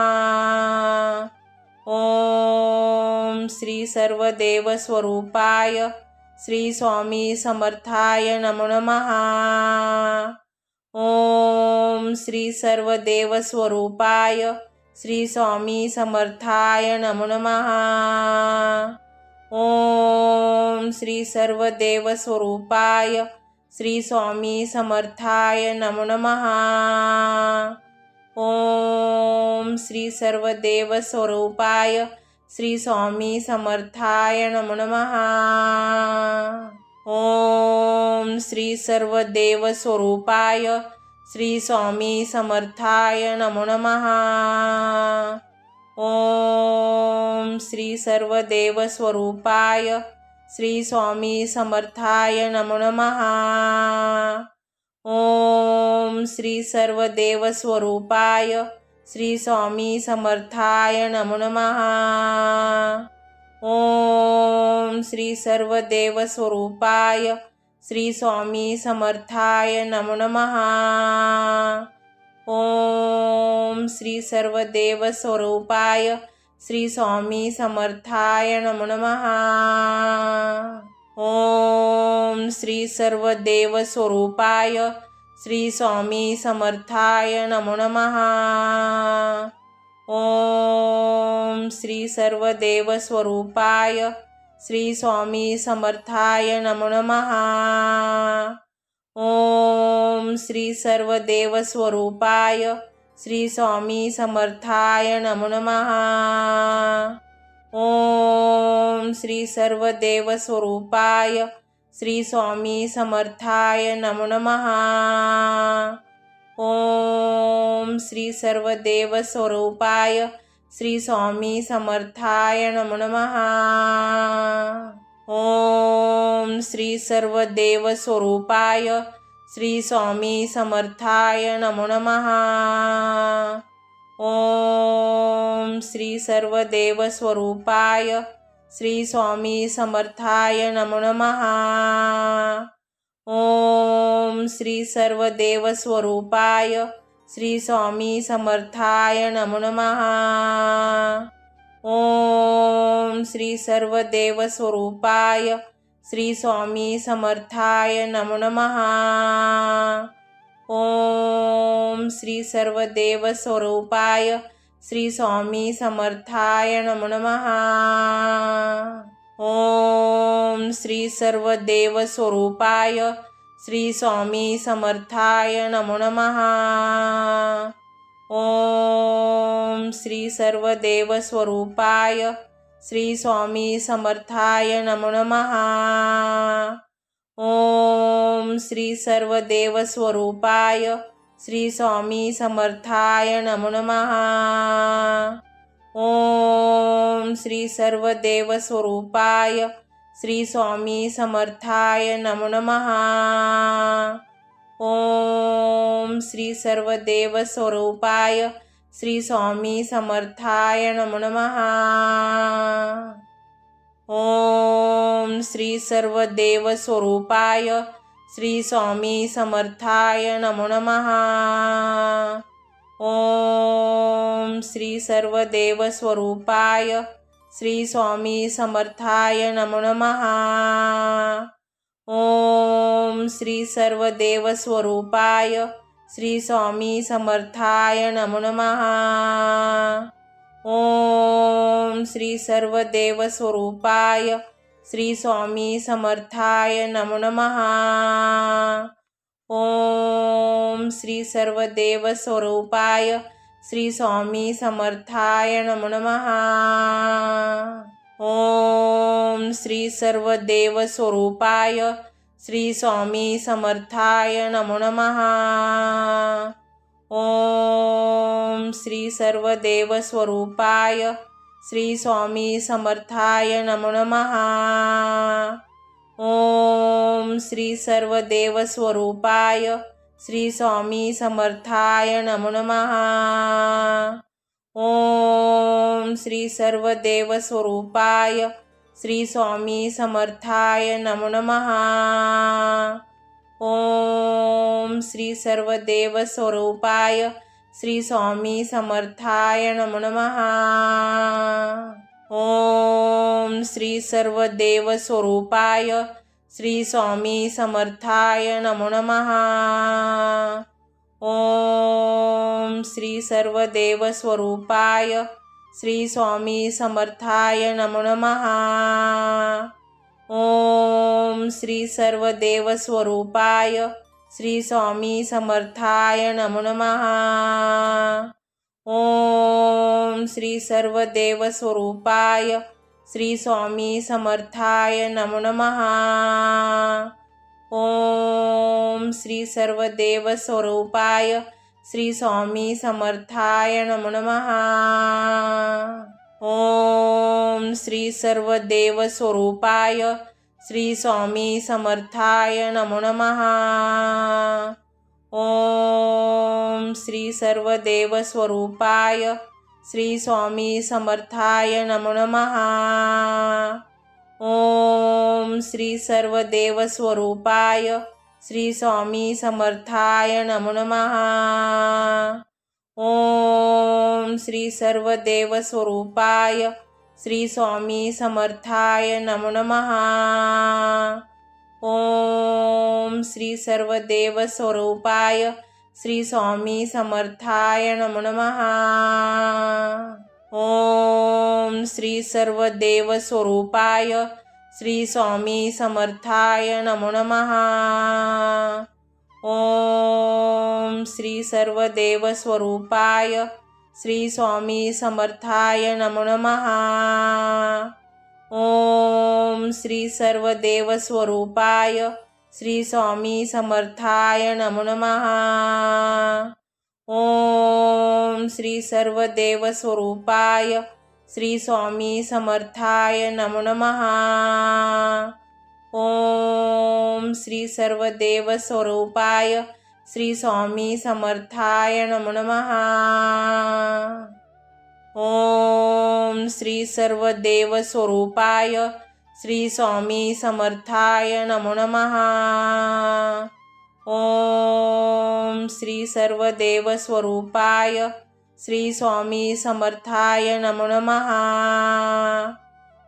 ओम श्री सर्वदेवस्वरूपाय श्री स्वामी समर्थाय नमो नमः। ओम श्री सर्वदेवस्वरूपाय श्री स्वामी समर्थाय नमो नमः। ओम श्री सर्वदेवस्वरूपाय श्री स्वामी समर्थाय नमो नमः। ओम श्री सर्वदेवस्वरूपाय श्री स्वामी समर्थाय नमो नमः। ओम श्री सर्वदेवस्वरूपाय श्री स्वामी समर्थाय नमो नमः। ओम श्री सर्वदेवस्वरूपाय श्री स्वामी समर्थाय नमो नमः। ओम श्री सर्वदेवस्वरूपाय श्री स्वामी समर्थाय नमो नमः। ओम श्री सर्वदेवस्वरूपाय श्री स्वामी समर्थाय नमो नमः। ओम श्री सर्वदेवस्वरूपाय श्री स्वामी समर्थाय नमो नमः। ओम श्री सर्वदेवस्वरूपाय श्री स्वामी समर्थाय नमो नमः। ओम श्री सर्वदेवस्वरूपाय श्री स्वामी समर्थाय नमो नमः। ओम श्री सर्वदेवस्वरूपाय श्री स्वामी समर्थाय नमो नमः। ओम श्री सर्वदेवस्वरूपाय श्री स्वामी समर्थाय नमो नमः। ओम श्री सर्वदेवस्वरूपाय श्री स्वामी समर्थाय नमो नमः। ओम श्री सर्वदेवस्वरूपाय श्री स्वामी समर्थाय नमो नमः। ओम श्री सर्वदेवस्वरूपाय श्री स्वामी समर्थाय नमो नमः। ओम श्री सर्वदेव स्वरूपाय श्री स्वामी समर्थाय नमो नमः। ओम श्री सर्वदेव स्वरूपाय श्री स्वामी समर्थाय नमो नमः। ओम श्री सर्वदेव स्वरूपाय श्री स्वामी समर्थाय नमो नमः। ओम श्री सर्वदेव स्वरूपाय श्री स्वामी समर्थाय नमो नमः। ओम श्री सर्वदेव स्वरूपाय श्री स्वामी समर्थाय नमो नमः। ओम श्री सर्वदेव स्वरूपाय श्री स्वामी समर्थाय नमो नमः। ओम श्री सर्वदेव स्वरूपाय श्री स्वामी समर्थाय नमो नमः। ओम श्री सर्वदेव स्वरूपाय श्री स्वामी समर्थाय नमो नमः। ओम श्री सर्वदेव स्वरूपाय श्री स्वामी समर्थाय नमो नमः। ओम श्री सर्वदेव स्वरूपाय श्री स्वामी समर्थाय नमो नमः। ओम श्री सर्वदेव स्वरूपाय श्री स्वामी समर्थाय नमो नमः। ओम श्री सर्वदेव स्वरूपाय श्री स्वामी समर्थाय नमो नमः। ओम श्री सर्वदेव स्वरूपाय श्री स्वामी समर्थाय नमो नमः। ओम श्री सर्वदेव स्वरूपाय श्री स्वामी समर्थाय नमो नमः। ओम श्री सर्वदेव स्वरूपाय श्री स्वामी समर्थाय नमो नमः। ओम श्री सर्वदेव स्वरूपाय श्री स्वामी समर्थाय नमो नमः। ओम श्री सर्वदेव स्वरूपाय श्री स्वामी समर्थाय नमो नमः। ओम श्री सर्वदेव स्वरूपाय श्री स्वामी समर्थाय नमो नमः। ओम श्री सर्वदेव स्वरूपाय श्री स्वामी समर्थाय नमो नमः। ओम श्री सर्वदेव स्वरूपाय श्री स्वामी समर्थाय नमो नमः। ओम श्री सर्वदेव स्वरूपाय श्री स्वामी समर्थाय नमो नमः। ओम श्री सर्वदेव स्वरूपाय श्री स्वामी समर्थाय नमो नमः। ओम श्री सर्वदेव स्वरूपाय श्री स्वामी समर्थाय नमो नमः। ओम श्री सर्वदेव स्वरूपाय श्री स्वामी समर्थाय नमो नमः। ओम श्री सर्वदेव स्वरूपाय श्री स्वामी समर्थाय नमो नमः। ओम श्री सर्वदेव स्वरूपाय श्री स्वामी समर्थाय नमो नमः। ओम श्री सर्वदेव स्वरूपाय श्री स्वामी समर्थाय नमो नमः। ओम श्री सर्वदेव स्वरूपाय श्री स्वामी समर्थाय नमो नमः। ओम श्री सर्वदेव स्वरूपाय श्री स्वामी समर्थाय नमो नमः। ओम श्री सर्वदेव स्वरूपाय श्री स्वामी समर्थाय नमो नमः। ओम श्री सर्वदेव स्वरूपाय श्री स्वामी समर्थाय नमो नमः। ओम श्री सर्वदेव स्वरूपाय श्री स्वामी समर्थाय नमो नमः। ओम श्री सर्वदेव स्वरूपाय श्री स्वामी समर्थाय नमो नमः। ओम श्री सर्वदेव स्वरूपाय श्री स्वामी समर्थाय नमो नमः। ओम श्री सर्वदेव स्वरूपाय श्री स्वामी समर्थाय नमो नमः।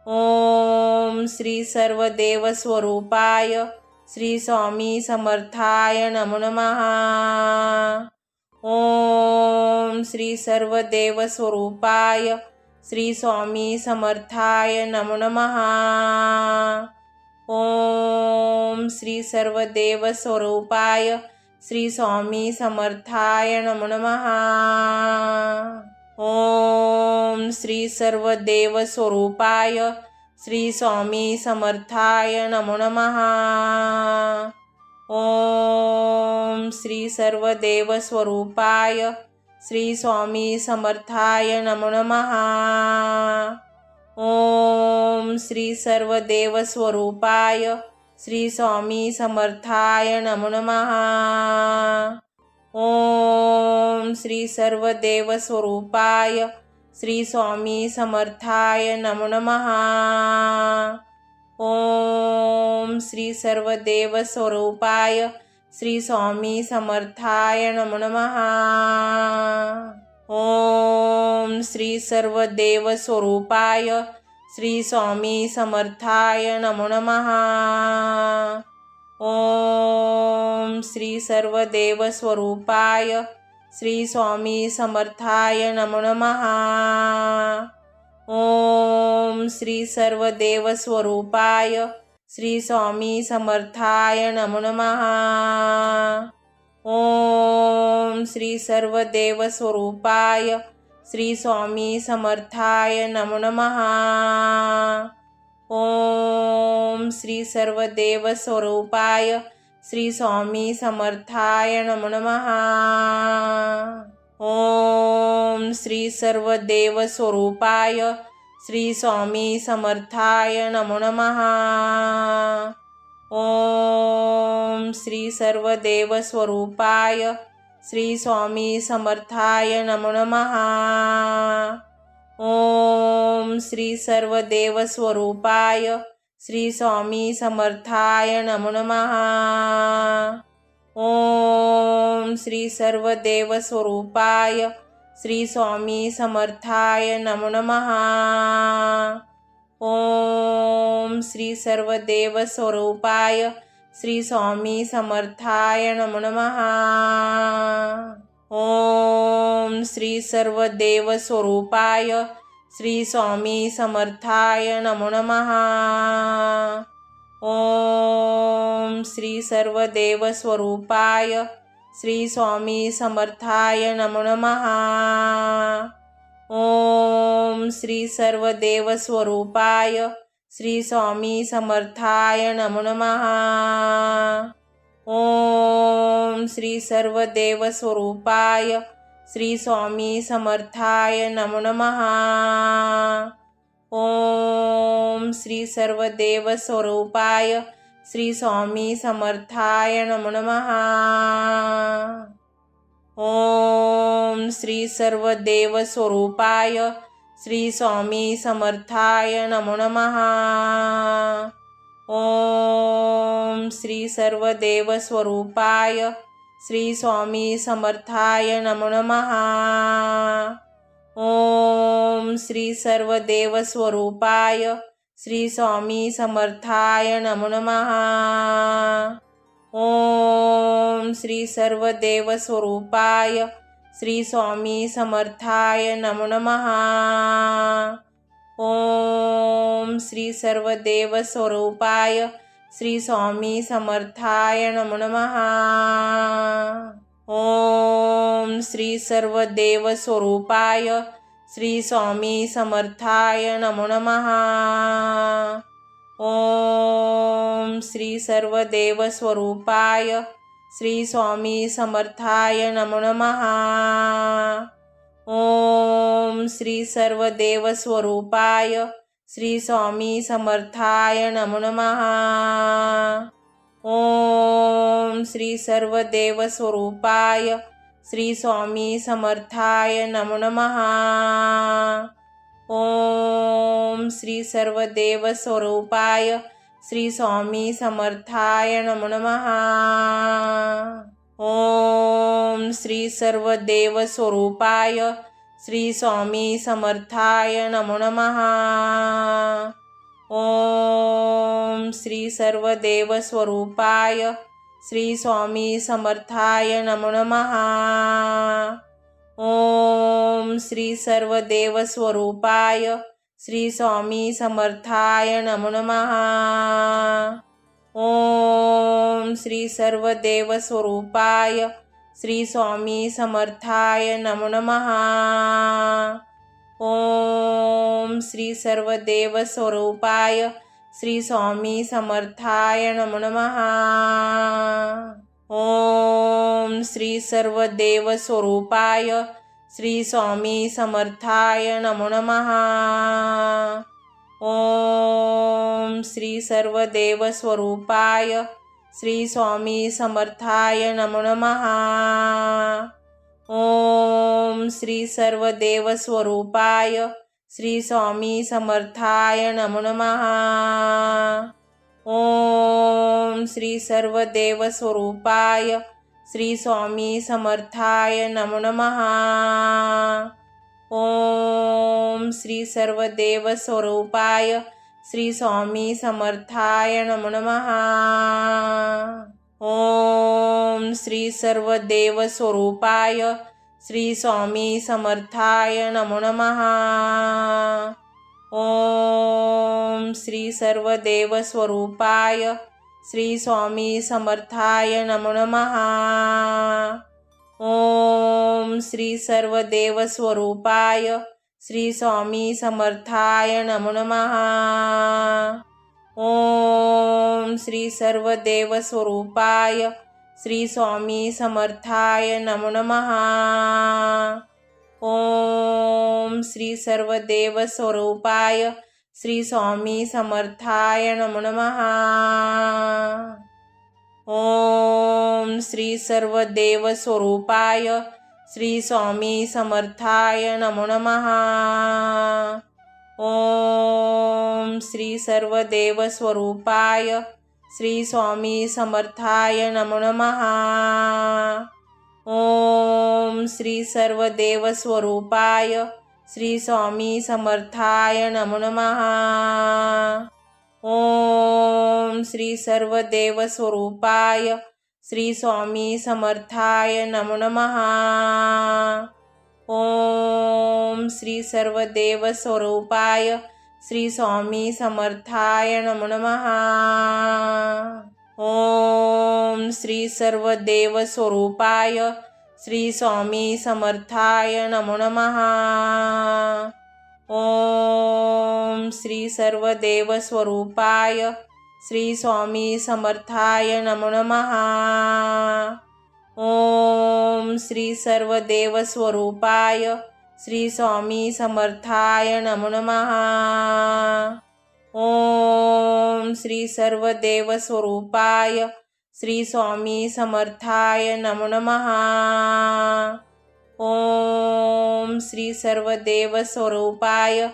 ओम श्री सर्वदेव स्वरूपाय श्री स्वामी समर्थाय नमो नमः। ओम श्री सर्वदेव स्वरूपाय श्री स्वामी समर्थाय नमो नमः। ओम श्री सर्वदेव स्वरूपाय श्री स्वामी समर्थाय नमो नमः। ओम श्री सर्वदेव स्वरूपाय श्री स्वामी समर्थाय नमो नमः। ओम श्री सर्वदेव स्वरूपाय श्री स्वामी समर्थाय नमो नमः। ओम श्री सर्वदेव स्वरूपाय श्री स्वामी समर्थाय नमो नमः। ओम श्री सर्वदेव स्वरूपाय श्री स्वामी समर्थाय नमो नमः। ओम श्री सर्वदेव स्वरूपाय श्री स्वामी समर्थाय नमो नमः। ओम श्री सर्वदेव स्वरूपाय श्री स्वामी समर्थाय नमो नमः। ओम श्री सर्वदेव स्वरूपाय श्री स्वामी समर्थाय नमो नमः। ओम श्री सर्वदेव स्वरूपाय श्री स्वामी समर्थाय नमो नमः। ओम श्री सर्वदेव स्वरूपाय श्री स्वामी समर्थाय नमो नमः। ओम श्री सर्वदेव स्वरूपाय श्री स्वामी समर्थाय नमो नमः। ओम श्री सर्वदेव स्वरूपाय श्री स्वामी समर्थाय नमो नमः। ओम श्री सर्वदेव स्वरूपाय श्री स्वामी समर्थाय नमो नमः। ओम श्री सर्वदेव स्वरूपाय श्री स्वामी समर्थाय नमो नमः। ओम श्री सर्वदेव स्वरूपाय श्री स्वामी समर्थाय नमो नमः। ओम श्री सर्वदेव स्वरूपाय श्री स्वामी समर्थाय नमो नमः। ओम श्री सर्वदेव स्वरूपाय श्री स्वामी समर्थाय नमो नमः। ओम श्री सर्वदेव स्वरूपाय श्री स्वामी समर्थाय नमो नमः। ओम श्री सर्वदेव स्वरूपाय श्री स्वामी समर्थाय नमो नमः। ओम श्री सर्वदेव स्वरूपाय श्री स्वामी समर्थाय नमो नमः। ओम श्री सर्वदेव स्वरूपाय श्री स्वामी समर्थाय नमो नमः। ओम श्री सर्वदेव स्वरूपाय श्री स्वामी समर्थाय नमो नमः। ओम श्री सर्वदेव स्वरूपाय श्री स्वामी समर्थाय नमो नमः। ओम श्री सर्वदेव स्वरूपाय श्री स्वामी समर्थाय नमो नमः। ओम श्री सर्वदेव स्वरूपाय श्री स्वामी समर्थाय नमो नमः। ओम श्री सर्वदेव स्वरूपाय श्री स्वामी समर्थाय नमो नमः। ओम श्री सर्वदेव स्वरूपाय श्री स्वामी समर्थाय नमो नमः। ओम श्री सर्वदेव स्वरूपाय श्री स्वामी समर्थाय नमो नमः। ओम श्री सर्वदेव स्वरूपाय श्री स्वामी समर्थाय नमो नमः। ओम श्री सर्वदेव स्वरूपाय श्री स्वामी समर्थाय नमो नमः। ओम श्री सर्वदेव स्वरूपाय श्री स्वामी समर्थाय नमो नमः। ओम श्री सर्वदेव स्वरूपाय श्री स्वामी समर्थाय नमो नमः। ओम श्री सर्वदेव स्वरूपाय श्री स्वामी समर्थाय नमो नमः। ओम श्री सर्वदेव स्वरूपाय श्री स्वामी समर्थाय नमो नमः। ओम श्री सर्वदेव स्वरूपाय श्री स्वामी समर्थाय नमो नमः। ओम श्री सर्वदेव स्वरूपाय श्री स्वामी समर्थाय नमो नमः। ओम श्री सर्वदेव स्वरूपाय श्री स्वामी समर्थाय नमो नमः। ओम श्री सर्वदेव स्वरूपाय श्री स्वामी समर्थाय नमो नमः। ओम श्री सर्वदेव स्वरूपाय श्री स्वामी समर्थाय नमो नमः। ओम श्री सर्वदेव स्वरूपाय श्री स्वामी समर्थाय नमो नमः। ओम श्री सर्वदेव स्वरूपाय श्री स्वामी समर्थाय नमो नमः। ओम श्री सर्वदेव स्वरूपाय श्री स्वामी समर्थाय नमो नमः। ओम श्री सर्वदेव स्वरूपाय श्री स्वामी समर्थाय नमो नमः। ओम श्री सर्वदेव स्वरूपाय श्री स्वामी समर्थाय नमो नमः। ओम श्री सर्वदेव स्वरूपाय श्री स्वामी समर्थाय नमो नमः। ओम श्री सर्वदेव स्वरूपाय श्री स्वामी समर्थाय नमो नमः। ओम श्री सर्वदेव स्वरूपाय श्री स्वामी समर्थाय नमो नमः। ओम श्री सर्वदेव स्वरूपाय श्री स्वामी समर्थाय नमो नमः। ओम श्री सर्वदेव स्वरूपाय श्री स्वामी समर्थाय नमो नमः। ओम श्री सर्वदेव स्वरूपाय श्री स्वामी समर्थाय नमो नमः। ओम श्री सर्वदेव स्वरूपाय श्री स्वामी समर्थाय नमो नमः। ओम श्री सर्वदेव स्वरूपाय श्री स्वामी समर्थाय नमो नमः। ओम श्री सर्वदेव स्वरूपाय श्री स्वामी समर्थाय नमो नमः। ओम श्री सर्वदेव स्वरूपाय श्री स्वामी समर्थाय नमो नमः। ओम श्री सर्वदेव स्वरूपाय श्री स्वामी समर्थाय नमो नमः। ओम श्री सर्वदेव स्वरूपाय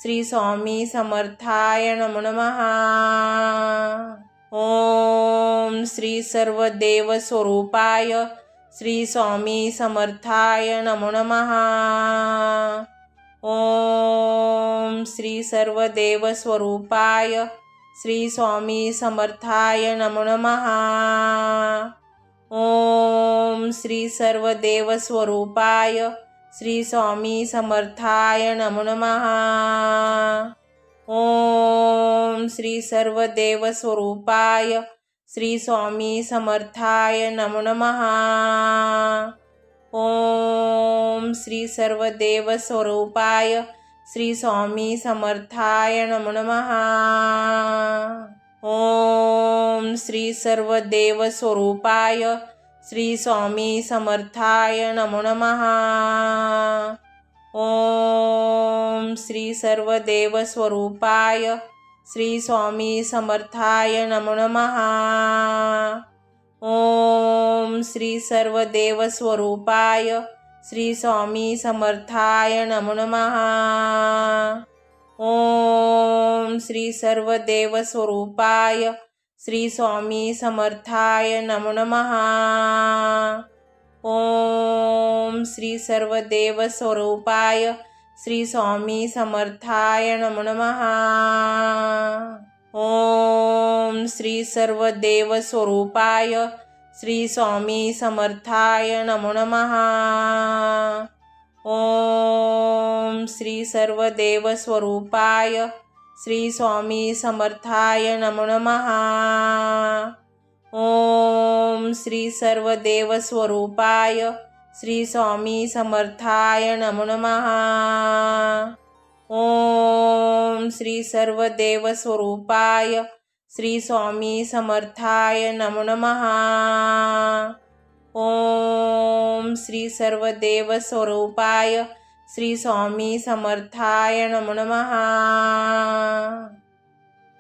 श्री स्वामी समर्थाय नमो नमः। ओम श्री सर्वदेव स्वरूपाय श्री स्वामी समर्थाय नमो नमः। ओम श्री सर्वदेव स्वरूपाय श्री स्वामी समर्थाय नमो नमः। ओम श्री सर्वदेव स्वरूपाय श्री स्वामी समर्थाय नमो नमः। ओम श्री सर्वदेव स्वरूपाय श्री स्वामी समर्थाय नमो नमः। ओम श्री सर्वदेव स्वरूपाय श्री स्वामी समर्थाय नमो नमः। ओम श्री सर्वदेव स्वरूपाय श्री स्वामी समर्थाय नमो नमः। ओम श्री सर्वदेव स्वरूपाय श्री स्वामी समर्थाय नमो नमः। ओम श्री सर्वदेव स्वरूपाय श्री स्वामी समर्थाय नमो नमः। ओम श्री सर्वदेव स्वरूपाय श्री स्वामी समर्थाय नमो नमः। ओम श्री सर्वदेव स्वरूपाय श्री स्वामी समर्थाय नमो नमः। ओम श्री सर्वदेव स्वरूपाय श्री स्वामी समर्थाय नमो नमः। ओम श्री सर्वदेव स्वरूपाय श्री स्वामी समर्थाय नमो नमः। ओम श्री सर्वदेव स्वरूपाय श्री स्वामी समर्थाय नमो नमः। ओम श्री सर्वदेव स्वरूपाय श्री स्वामी समर्थाय नमो नमः। ओम श्री सर्वदेव स्वरूपाय श्री स्वामी समर्थाय नमो नमः।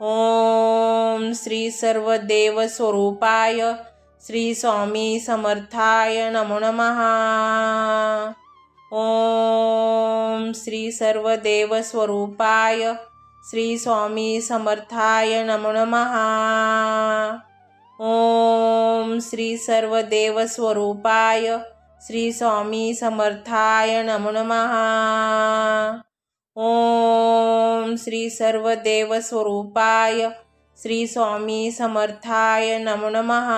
ओम श्री सर्वदेव स्वरूपाय श्री स्वामी समर्थाय नमो नमः। ओम श्री सर्वदेव स्वरूपाय श्री स्वामी समर्थाय नमो नमः। ओम श्री सर्वदेव स्वरूपाय श्री स्वामी समर्थाय नमो नमः। ओम श्री सर्वदेव स्वरूपाय श्री स्वामी समर्थाय नमो नमः।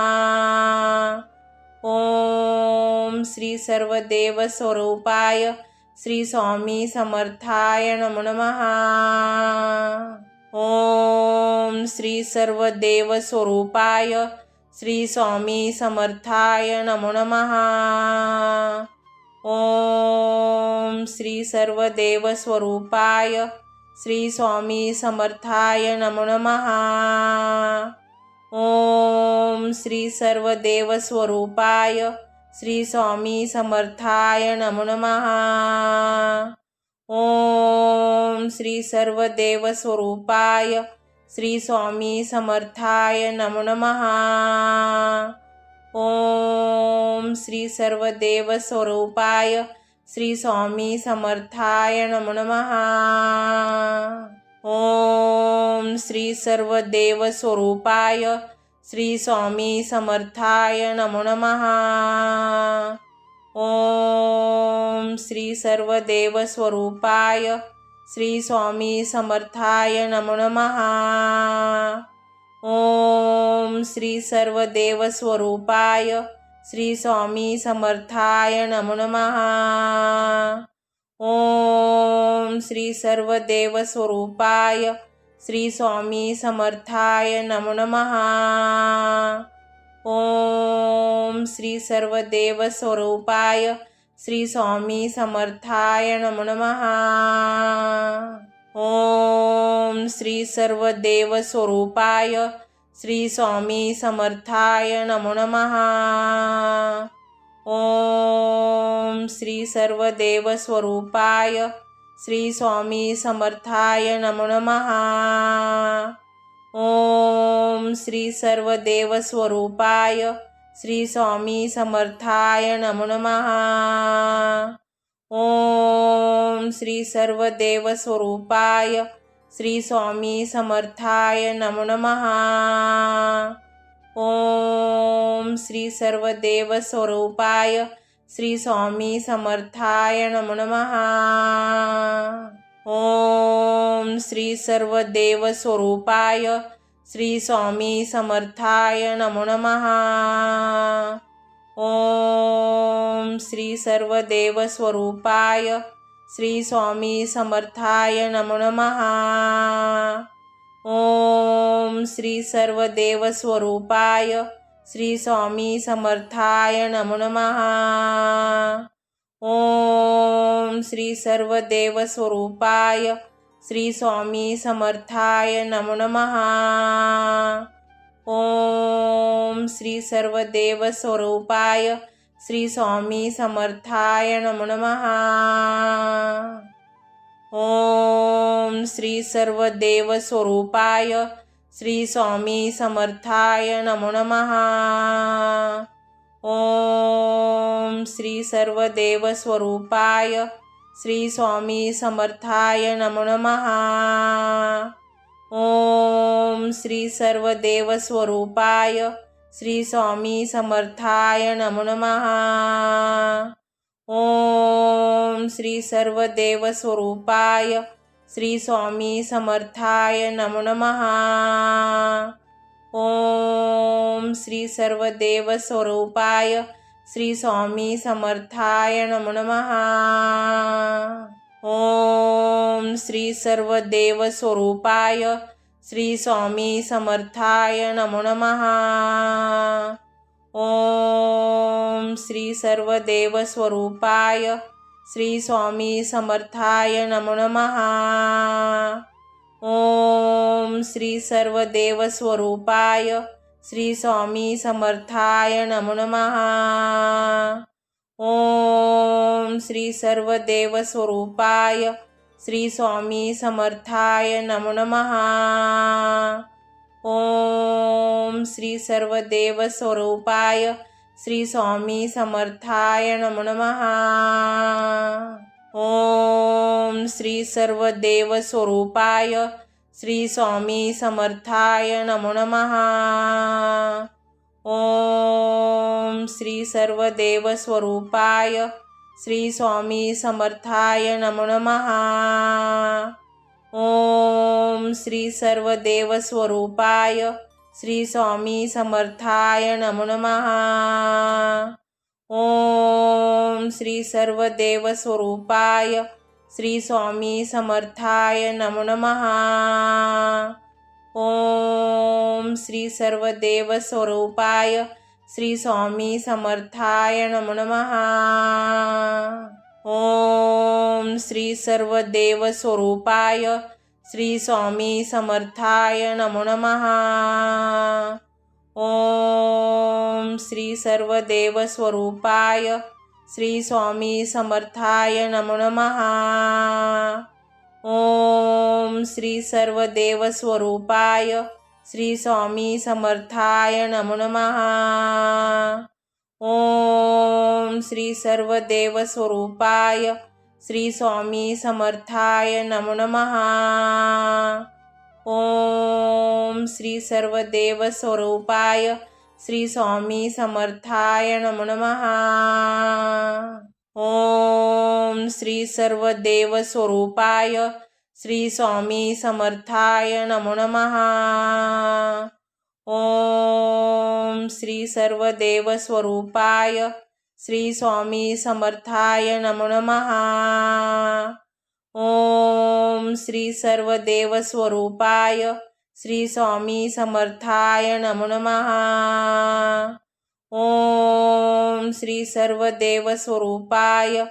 ओम श्री सर्वदेव स्वरूपाय श्री स्वामी समर्थाय नमो नमः। ओम श्री सर्वदेव स्वरूपाय श्री स्वामी समर्थाय नमो नमः। ओम श्री सर्वदेव स्वरूपाय श्री स्वामी समर्थाय नमो नमः। ओम श्री सर्वदेव स्वरूपाय श्री स्वामी समर्थाय नमो नमः। ओम श्री सर्वदेव स्वरूपाय श्री स्वामी समर्थाय नमो नमः। ओम श्री सर्वदेव स्वरूपाय श्री स्वामी समर्थाय नमो नमः। ओम श्री सर्वदेव स्वरूपाय श्री स्वामी समर्थाय नमो नमः। ओम श्री सर्वदेव स्वरूपाय श्री स्वामी समर्थाय नमो नमः। ओम श्री सर्वदेव स्वरूपाय श्री स्वामी समर्थाय नमो नमः। ओम श्री सर्वदेव स्वरूपाय श्री स्वामी समर्थाय नमो नमः। ओम श्री सर्वदेव स्वरूपाय श्री स्वामी समर्थाय नमो नमः। ओम श्री सर्वदेव स्वरूपाय श्री स्वामी समर्थाय नमो नमः। ओम श्री सर्वदेव स्वरूपाय श्री स्वामी समर्थाय नमो नमः। ओम श्री सर्वदेव स्वरूपाय श्री स्वामी समर्थाय नमो नमः। ओम श्री सर्वदेव स्वरूपाय श्री स्वामी समर्थाय नमो नमः। ओम श्री सर्वदेव स्वरूपाय श्री स्वामी समर्थाय नमो नमः। ओम श्री सर्वदेव स्वरूपाय श्री स्वामी समर्थाय नमो नमः। ओम श्री सर्वदेव स्वरूपाय श्री स्वामी समर्थाय नमो नमः। ओम श्री सर्वदेव स्वरूपाय श्री स्वामी समर्थाय नमो नमः। ओम श्री सर्वदेव स्वरूपाय श्री स्वामी समर्थाय नमो नमः। ओम श्री सर्वदेव स्वरूपाय श्री स्वामी समर्थाय नमो नमः। ओम श्री सर्वदेव स्वरूपाय श्री स्वामी समर्थाय नमो नमः। ओम श्री सर्वदेव स्वरूपाय श्री स्वामी समर्थाय नमो नमः। ओम श्री सर्वदेव स्वरूपाय श्री स्वामी समर्थाय नमो नमः। ओम श्री सर्वदेव स्वरूपाय श्री स्वामी समर्थाय नमो नमः। ओम श्री सर्वदेव स्वरूपाय श्री स्वामी समर्थाय नमो नमः। ओम श्री सर्वदेव स्वरूपाय श्री स्वामी समर्थाय नमो नमः। ओम श्री सर्वदेव स्वरूपाय श्री स्वामी समर्थाय नमो नमः। ओम श्री सर्वदेव स्वरूपाय श्री स्वामी समर्थाय नमो नमः। ओम श्री सर्वदेव स्वरूपाय श्री स्वामी समर्थाय नमो नमः। ओम श्री सर्वदेव स्वरूपाय श्री स्वामी समर्थाय नमो नमः। ओम श्री सर्वदेव स्वरूपाय श्री स्वामी समर्थाय नमो नमः। ओम श्री सर्वदेव स्वरूपाय श्री स्वामी समर्थाय नमो नमः। ओम श्री सर्वदेव स्वरूपाय श्री स्वामी समर्थाय नमो नमः। ओम श्री सर्वदेव स्वरूपाय श्री स्वामी समर्थाय नमो नमः। ओम श्री सर्वदेव स्वरूपाय श्री स्वामी समर्थाय नमो नमः। ओम श्री सर्वदेव स्वरूपाय श्री स्वामी समर्थाय नमो नमः। ओम श्री सर्वदेव स्वरूपाय श्री स्वामी समर्थाय नमो नमः। ओम श्री सर्वदेव स्वरूपाय श्री स्वामी समर्थाय नमो नमः। ओम श्री सर्वदेव स्वरूपाय श्री स्वामी समर्थाय नमो नमः। ओम श्री सर्वदेव स्वरूपाय श्री स्वामी समर्थाय नमो नमः। ओम श्री सर्वदेव स्वरूपाय श्री स्वामी समर्थाय नमो नमः। ओम श्री सर्वदेव स्वरूपाय श्री स्वामी समर्थाय नमो नमः। ओम श्री सर्वदेव स्वरूपाय श्री स्वामी समर्थाय नमो नमः। ओम श्री सर्वदेव स्वरूपाय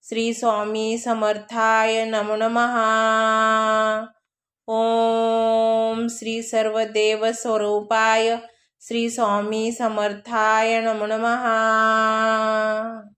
श्री स्वामी समर्थाय नमो नमः। ओम श्री सर्वदेव स्वरूपाय श्री स्वामी समर्थाय नमो नमः।